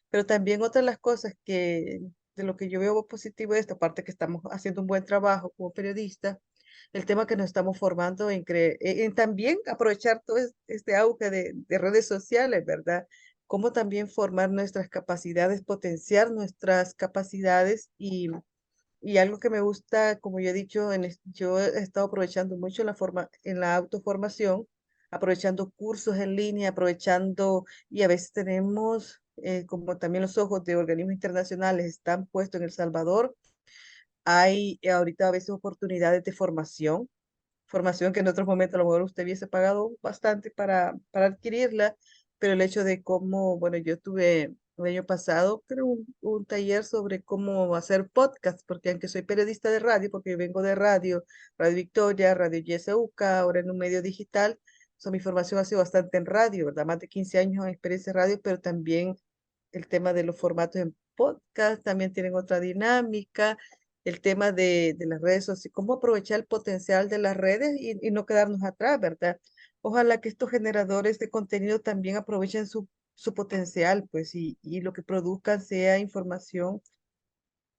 Pero también otra de las cosas de lo que yo veo positivo de esta parte, que estamos haciendo un buen trabajo como periodistas, el tema que nos estamos formando en también aprovechar todo este auge de redes sociales, ¿verdad? Cómo también formar nuestras capacidades, potenciar nuestras capacidades, Y algo que me gusta, como yo he dicho, yo he estado aprovechando mucho en la autoformación, aprovechando cursos en línea, aprovechando, y a veces tenemos, como también los ojos de organismos internacionales están puestos en El Salvador, hay ahorita a veces oportunidades de formación que en otros momentos a lo mejor usted hubiese pagado bastante para adquirirla, pero el hecho de cómo, bueno, yo tuve el año pasado, creo, un taller sobre cómo hacer podcast, porque aunque soy periodista de radio, porque yo vengo de radio, Radio Victoria, Radio YSUCA, ahora en un medio digital, mi formación ha sido bastante en radio, ¿verdad? Más de 15 años en experiencia de radio, pero también el tema de los formatos en podcast también tienen otra dinámica, el tema de las redes sociales, cómo aprovechar el potencial de las redes y no quedarnos atrás, ¿verdad? Ojalá que estos generadores de contenido también aprovechen su potencial, pues, y lo que produzcan sea información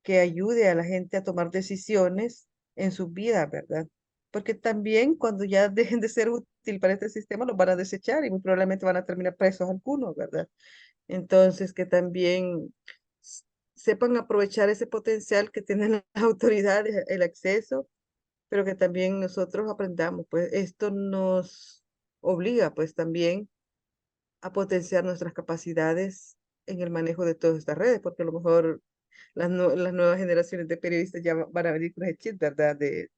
que ayude a la gente a tomar decisiones en su vida, ¿verdad? Porque también cuando ya dejen de ser útil para este sistema, los van a desechar y muy probablemente van a terminar presos algunos, ¿verdad? Entonces, que también s- sepan aprovechar ese potencial que tienen las autoridades, el acceso, pero que también nosotros aprendamos, pues esto nos obliga, pues también a potenciar nuestras capacidades en el manejo de todas estas redes, porque a lo mejor las nuevas generaciones de periodistas ya van a venir con ese chip, ¿verdad? De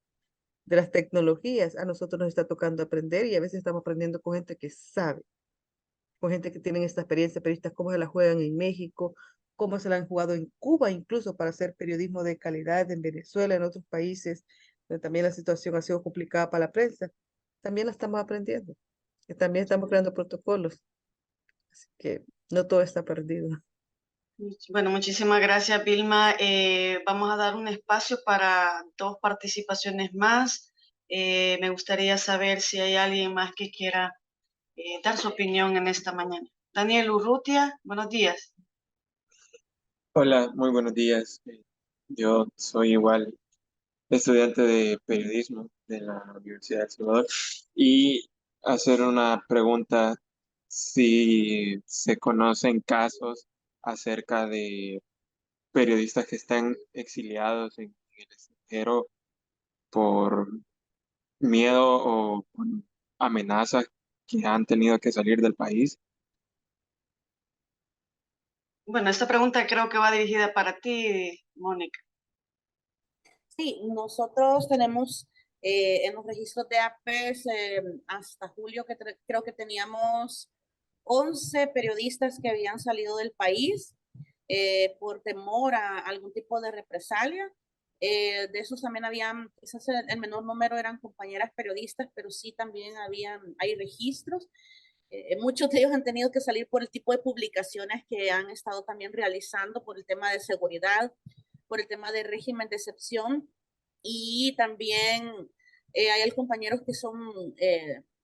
las tecnologías. A nosotros nos está tocando aprender y a veces estamos aprendiendo con gente que sabe, con gente que tienen esta experiencia, periodistas, cómo se la juegan en México, cómo se la han jugado en Cuba, incluso para hacer periodismo de calidad en Venezuela, en otros países, donde también la situación ha sido complicada para la prensa. También la estamos aprendiendo. Y también estamos creando protocolos. Así que no todo está perdido. Bueno, muchísimas gracias, Vilma. Vamos a dar un espacio para 2 participaciones más. Me gustaría saber si hay alguien más que quiera dar su opinión en esta mañana. Daniel Urrutia, buenos días. Hola, muy buenos días. Yo soy igual estudiante de periodismo de la Universidad de El Salvador y hacer una pregunta si se conocen casos acerca de periodistas que están exiliados en el extranjero por miedo o por amenazas que han tenido que salir del país. Bueno, esta pregunta creo que va dirigida para ti, Mónica. Sí, nosotros tenemos en los registros de APES hasta julio que creo que teníamos 11 periodistas que habían salido del país por temor a algún tipo de represalia. De esos también habían, quizás el menor número eran compañeras periodistas, pero sí también hay registros. Muchos de ellos han tenido que salir por el tipo de publicaciones que han estado también realizando por el tema de seguridad, por el tema de régimen de excepción y también hay compañeros que son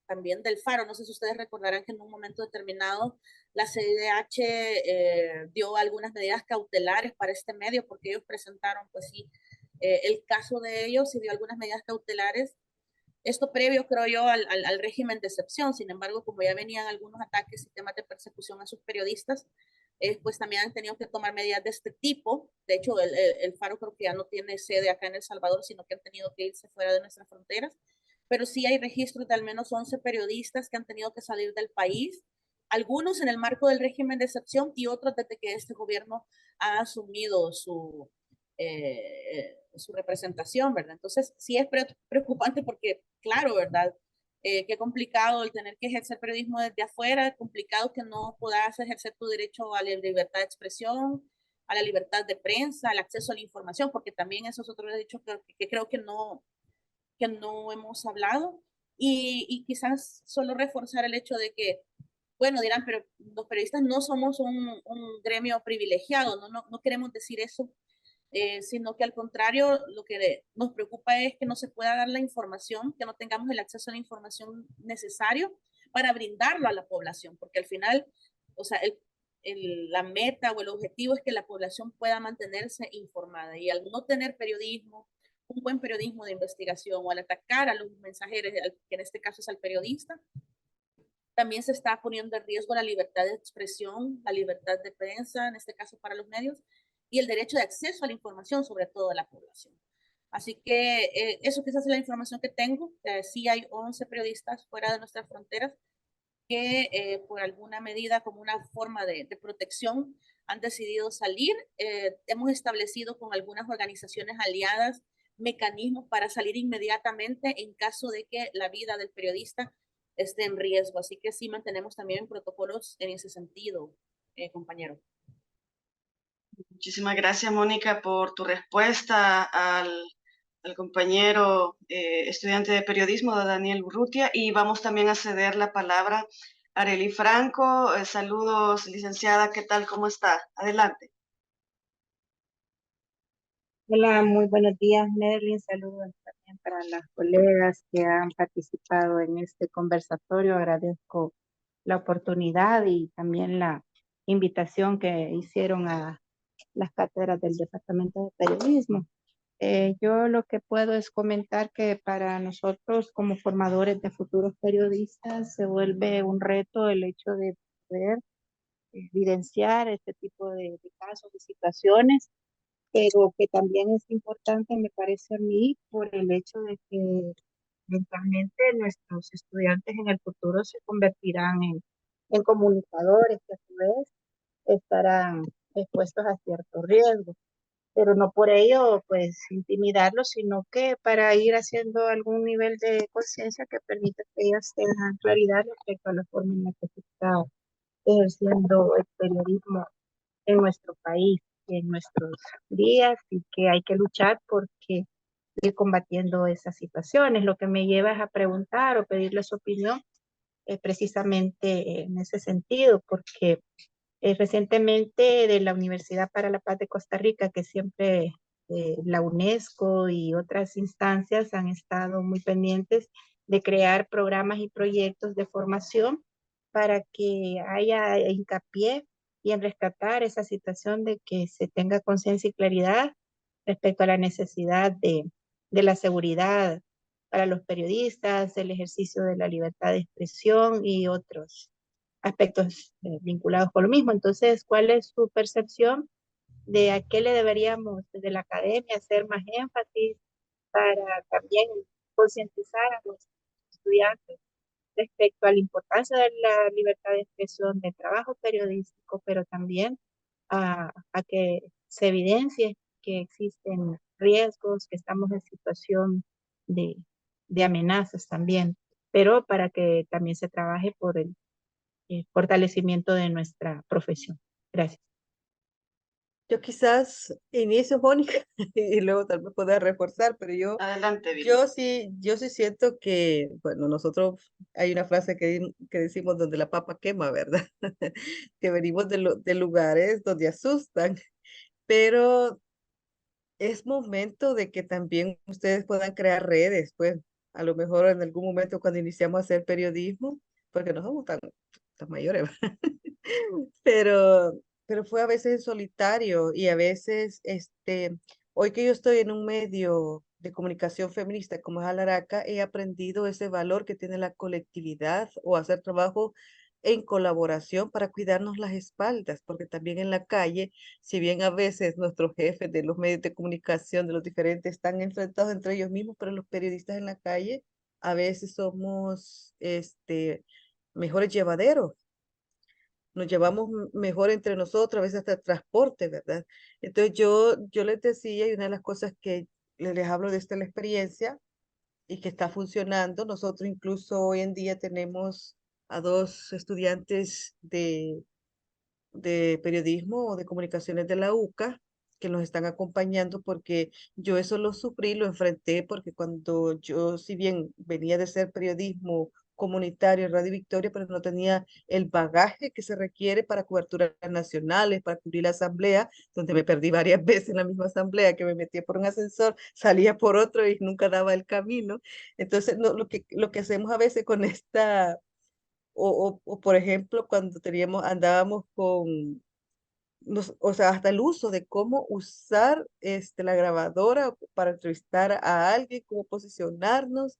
también del Faro. No sé si ustedes recordarán que en un momento determinado la CIDH dio algunas medidas cautelares para este medio porque ellos presentaron, pues sí, el caso de ellos y dio algunas medidas cautelares. Esto previo, creo yo, al régimen de excepción. Sin embargo, como ya venían algunos ataques y temas de persecución a sus periodistas, pues también han tenido que tomar medidas de este tipo. De hecho, el Faro creo que ya no tiene sede acá en El Salvador, sino que han tenido que irse fuera de nuestras fronteras. Pero sí hay registros de al menos 11 periodistas que han tenido que salir del país, algunos en el marco del régimen de excepción y otros desde que este gobierno ha asumido su representación, ¿verdad? Entonces, sí es preocupante porque, claro, ¿verdad? Qué complicado el tener que ejercer periodismo desde afuera, complicado que no puedas ejercer tu derecho a la libertad de expresión, a la libertad de prensa, al acceso a la información, porque también eso es otro derecho que creo que no hemos hablado. Y quizás solo reforzar el hecho de que, bueno, dirán, pero los periodistas no somos un gremio privilegiado, no queremos decir eso, sino que al contrario, lo que nos preocupa es que no se pueda dar la información, que no tengamos el acceso a la información necesario para brindarlo a la población, porque al final, o sea, la meta o el objetivo es que la población pueda mantenerse informada y al no tener periodismo, un buen periodismo de investigación o al atacar a los mensajeros, que en este caso es al periodista, también se está poniendo en riesgo la libertad de expresión, la libertad de prensa, en este caso para los medios, y el derecho de acceso a la información sobre toda la población. Así que eso quizás es la información que tengo. Sí hay 11 periodistas fuera de nuestras fronteras que por alguna medida, como una forma de protección, han decidido salir. Hemos establecido con algunas organizaciones aliadas mecanismos para salir inmediatamente en caso de que la vida del periodista esté en riesgo. Así que sí mantenemos también protocolos en ese sentido, compañero. Muchísimas gracias, Mónica, por tu respuesta al compañero estudiante de periodismo, Daniel Urrutia, y vamos también a ceder la palabra a Arely Franco. Saludos, licenciada, ¿qué tal? ¿Cómo está? Adelante. Hola, muy buenos días, Merlin. Saludos también para las colegas que han participado en este conversatorio. Agradezco la oportunidad y también la invitación que hicieron a las cátedras del Departamento de Periodismo. Yo lo que puedo es comentar que para nosotros como formadores de futuros periodistas se vuelve un reto el hecho de poder evidenciar este tipo de casos y situaciones, pero que también es importante, me parece a mí, por el hecho de que eventualmente nuestros estudiantes en el futuro se convertirán en comunicadores que a su vez estarán expuestos a ciertos riesgos, pero no por ello pues intimidarlos, sino que para ir haciendo algún nivel de conciencia que permita que ellas tengan claridad respecto a la forma en la que se está ejerciendo el periodismo en nuestro país, en nuestros días, y que hay que luchar porque ir combatiendo esas situaciones. Lo que me lleva es a preguntar o pedirle su opinión precisamente en ese sentido, porque recientemente de la Universidad para la Paz de Costa Rica, que siempre la UNESCO y otras instancias han estado muy pendientes de crear programas y proyectos de formación para que haya hincapié y en rescatar esa situación de que se tenga conciencia y claridad respecto a la necesidad de la seguridad para los periodistas, el ejercicio de la libertad de expresión y otros aspectos vinculados con lo mismo. Entonces, ¿cuál es su percepción de a qué le deberíamos desde la academia hacer más énfasis para también concientizar a los estudiantes respecto a la importancia de la libertad de expresión, del trabajo periodístico, pero también a que se evidencie que existen riesgos, que estamos en situación de amenazas también, pero para que también se trabaje por el fortalecimiento de nuestra profesión? Gracias. Yo quizás inicio, Mónica, y luego tal vez pueda reforzar, pero Adelante, Viri. yo sí siento que, bueno, nosotros hay una frase que decimos donde la papa quema, ¿verdad? Que venimos de lugares donde asustan, pero es momento de que también ustedes puedan crear redes, pues a lo mejor en algún momento cuando iniciamos a hacer periodismo, porque no somos tan mayores, ¿verdad? pero, pero fue a veces en solitario y a veces, hoy que yo estoy en un medio de comunicación feminista como es Alaraca, he aprendido ese valor que tiene la colectividad o hacer trabajo en colaboración para cuidarnos las espaldas, porque también en la calle, si bien a veces nuestros jefes de los medios de comunicación, de los diferentes, están enfrentados entre ellos mismos, pero los periodistas en la calle a veces somos, mejores llevaderos, nos llevamos mejor entre nosotros, a veces hasta el transporte, ¿verdad? Entonces yo les decía, y una de las cosas que les hablo de esta la experiencia y que está funcionando, nosotros incluso hoy en día tenemos a dos estudiantes de periodismo o de comunicaciones de la UCA que nos están acompañando porque yo eso lo sufrí, lo enfrenté porque cuando yo, si bien venía de ser periodismo comunitario en Radio Victoria, pero no tenía el bagaje que se requiere para coberturas nacionales, para cubrir la asamblea, donde me perdí varias veces en la misma asamblea, que me metía por un ascensor, salía por otro y nunca daba el camino. Entonces, no, lo que hacemos a veces con esta o por ejemplo, cuando andábamos con, o sea, hasta el uso de cómo usar la grabadora para entrevistar a alguien, cómo posicionarnos,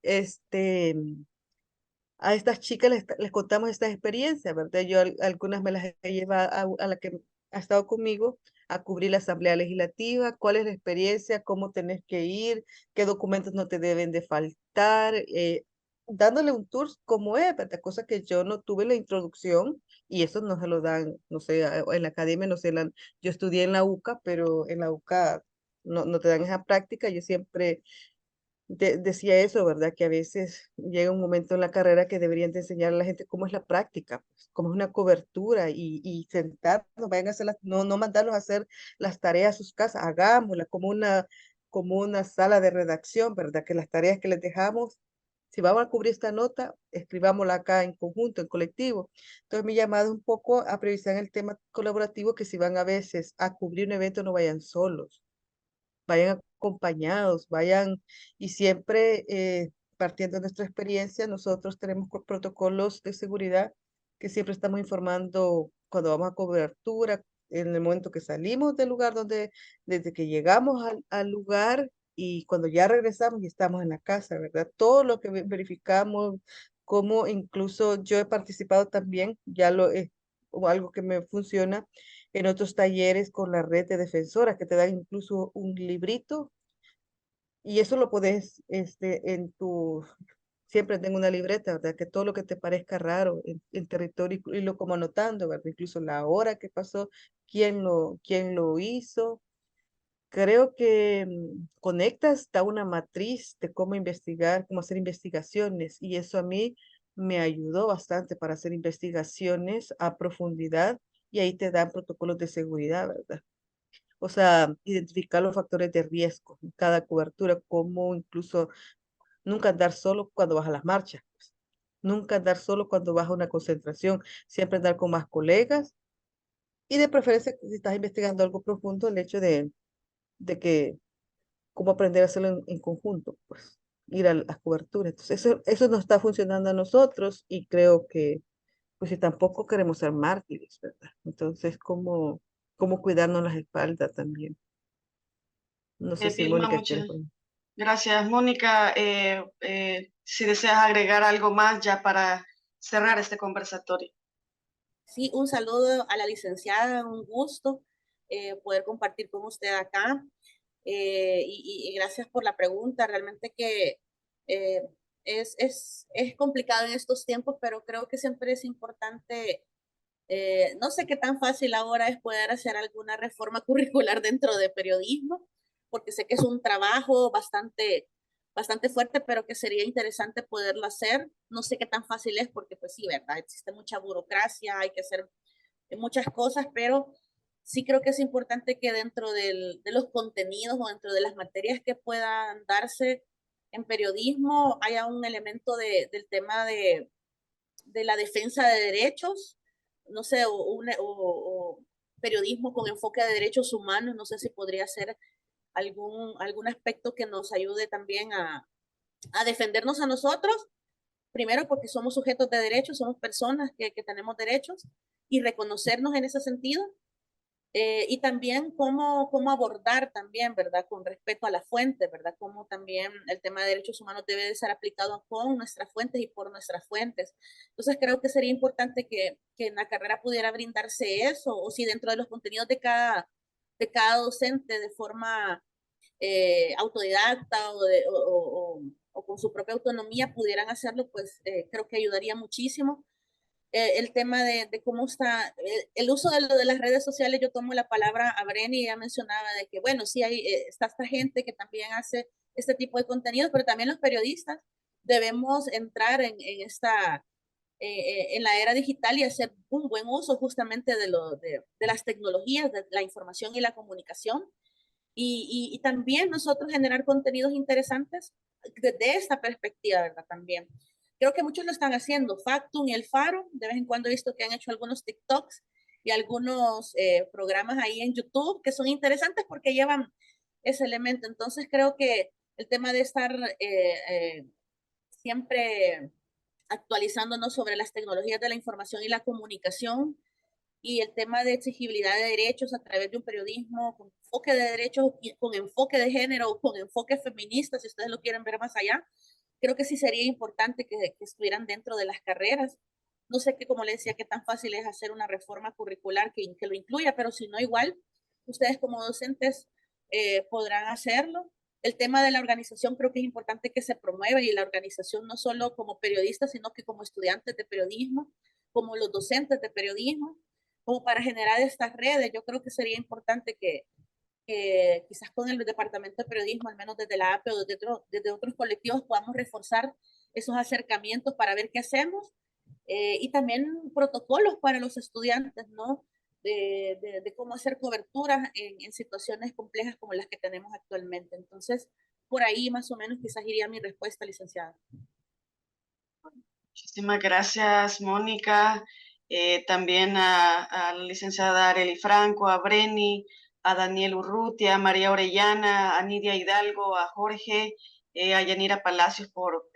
este, a estas chicas les contamos estas experiencias, ¿verdad? Yo algunas me las he llevado a la que ha estado conmigo, a cubrir la Asamblea Legislativa, cuál es la experiencia, cómo tenés que ir, qué documentos no te deben de faltar, dándole un tour como es, ¿verdad? Cosa que yo no tuve la introducción y eso no se lo dan, no sé, en la academia, no sé, yo estudié en la UCA, pero en la UCA no te dan esa práctica. Yo siempre decía eso, ¿verdad? Que a veces llega un momento en la carrera que deberían de enseñar a la gente cómo es la práctica, pues, cómo es una cobertura y sentarnos, vayan a hacer no mandarlos a hacer las tareas a sus casas, hagámosla como una sala de redacción, ¿verdad? Que las tareas que les dejamos, si vamos a cubrir esta nota, escribámosla acá en conjunto, en colectivo. Entonces mi llamado es un poco a priorizar el tema colaborativo, que si van a veces a cubrir un evento no vayan solos, vayan acompañados, vayan y siempre partiendo de nuestra experiencia, nosotros tenemos protocolos de seguridad que siempre estamos informando cuando vamos a cobertura, en el momento que salimos del lugar desde que llegamos al lugar y cuando ya regresamos y estamos en la casa, ¿verdad? Todo lo que verificamos, como incluso yo he participado también, o algo que me funciona en otros talleres con la red de defensoras que te dan incluso un librito y eso lo puedes, siempre tengo una libreta, ¿verdad? Que todo lo que te parezca raro en territorio y lo como anotando, ¿verdad? Incluso la hora que pasó, quién lo hizo. Creo que conectas, da una matriz de cómo investigar, cómo hacer investigaciones y eso a mí me ayudó bastante para hacer investigaciones a profundidad y ahí te dan protocolos de seguridad, ¿verdad? O sea, identificar los factores de riesgo en cada cobertura, como incluso nunca andar solo cuando vas a las marchas, pues. Nunca andar solo cuando vas a una concentración, siempre andar con más colegas y de preferencia, si estás investigando algo profundo, el hecho de que cómo aprender a hacerlo en conjunto, pues ir a las coberturas. Entonces, eso no está funcionando a nosotros y creo que, pues si tampoco queremos ser mártires, ¿verdad? Entonces, cómo cuidarnos las espaldas también. No sé si Vilma, Mónica muchas quiere poner. gracias, Mónica. Si deseas agregar algo más ya para cerrar este conversatorio. Sí, un saludo a la licenciada, un gusto poder compartir con usted acá. Y gracias por la pregunta. Realmente que eh, es complicado en estos tiempos, pero creo que siempre es importante. No sé qué tan fácil ahora es poder hacer alguna reforma curricular dentro de periodismo, porque sé que es un trabajo bastante fuerte, pero que sería interesante poderlo hacer. No sé qué tan fácil es, porque pues sí, ¿verdad? Existe mucha burocracia, hay que hacer muchas cosas, pero sí creo que es importante que dentro de los contenidos o dentro de las materias que puedan darse en periodismo haya un elemento del tema de la defensa de derechos, no sé, o periodismo con enfoque de derechos humanos, no sé si podría ser algún aspecto que nos ayude también a defendernos a nosotros, primero porque somos sujetos de derechos, somos personas que tenemos derechos y reconocernos en ese sentido. Y también cómo abordar también, ¿verdad? Con respeto a la fuente, ¿verdad? Cómo también el tema de derechos humanos debe de ser aplicado con nuestras fuentes y por nuestras fuentes. Entonces creo que sería importante que en la carrera pudiera brindarse eso, o si dentro de los contenidos de cada docente de forma autodidacta o con su propia autonomía pudieran hacerlo, pues creo que ayudaría muchísimo. El tema de cómo está el uso de las redes sociales. Yo tomo la palabra a Breni y ella mencionaba de que, bueno, sí, está esta gente que también hace este tipo de contenidos, pero también los periodistas debemos entrar en la era digital y hacer un buen uso justamente de las tecnologías, de la información y la comunicación. Y también nosotros generar contenidos interesantes desde esta perspectiva, ¿verdad? También. Creo que muchos lo están haciendo. Factum y El Faro, de vez en cuando he visto que han hecho algunos TikToks y algunos programas ahí en YouTube que son interesantes porque llevan ese elemento. Entonces creo que el tema de estar siempre actualizándonos sobre las tecnologías de la información y la comunicación y el tema de exigibilidad de derechos a través de un periodismo con enfoque de derechos, con enfoque de género, con enfoque feminista, si ustedes lo quieren ver más allá, creo que sí sería importante que estuvieran dentro de las carreras. No sé, como le decía, qué tan fácil es hacer una reforma curricular que lo incluya, pero si no, igual ustedes como docentes podrán hacerlo. El tema de la organización creo que es importante que se promueva, y la organización no solo como periodistas, sino que como estudiantes de periodismo, como los docentes de periodismo, como para generar estas redes. Yo creo que sería importante que quizás con el departamento de periodismo, al menos desde la APE o desde otros colectivos, podamos reforzar esos acercamientos para ver qué hacemos, y también protocolos para los estudiantes, ¿no? De cómo hacer coberturas en situaciones complejas como las que tenemos actualmente. Entonces, por ahí más o menos quizás iría mi respuesta, licenciada. Muchísimas gracias, Mónica. También a la licenciada Arely Franco, a Breni, a Daniel Urrutia, a María Orellana, a Nidia Hidalgo, a Jorge, a Yanira Palacios por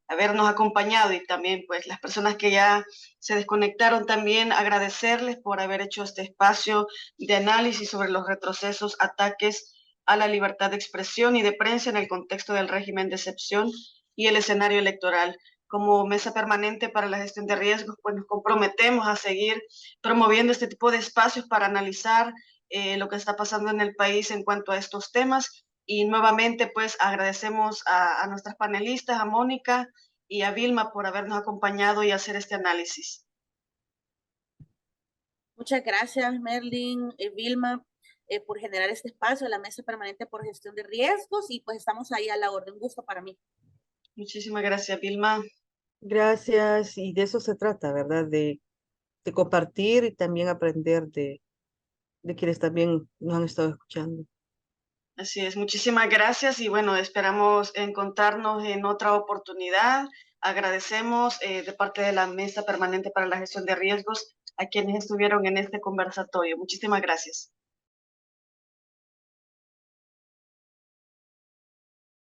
habernos acompañado, y también pues las personas que ya se desconectaron, también agradecerles por haber hecho este espacio de análisis sobre los retrocesos, ataques a la libertad de expresión y de prensa en el contexto del régimen de excepción y el escenario electoral. Como mesa permanente para la gestión de riesgos, pues nos comprometemos a seguir promoviendo este tipo de espacios para analizar lo que está pasando en el país en cuanto a estos temas. Y nuevamente, pues agradecemos a nuestras panelistas, a Mónica y a Vilma, por habernos acompañado y hacer este análisis. Muchas gracias, Merlin, Vilma, por generar este espacio a la mesa permanente por gestión de riesgos, y pues estamos ahí a la orden. Un gusto para mí. Muchísimas gracias, Vilma. Gracias, y de eso se trata, ¿verdad? De compartir y también aprender de quienes también nos han estado escuchando. Así es, muchísimas gracias, y bueno, esperamos encontrarnos en otra oportunidad. Agradecemos de parte de la Mesa Permanente para la Gestión de Riesgos a quienes estuvieron en este conversatorio. Muchísimas gracias.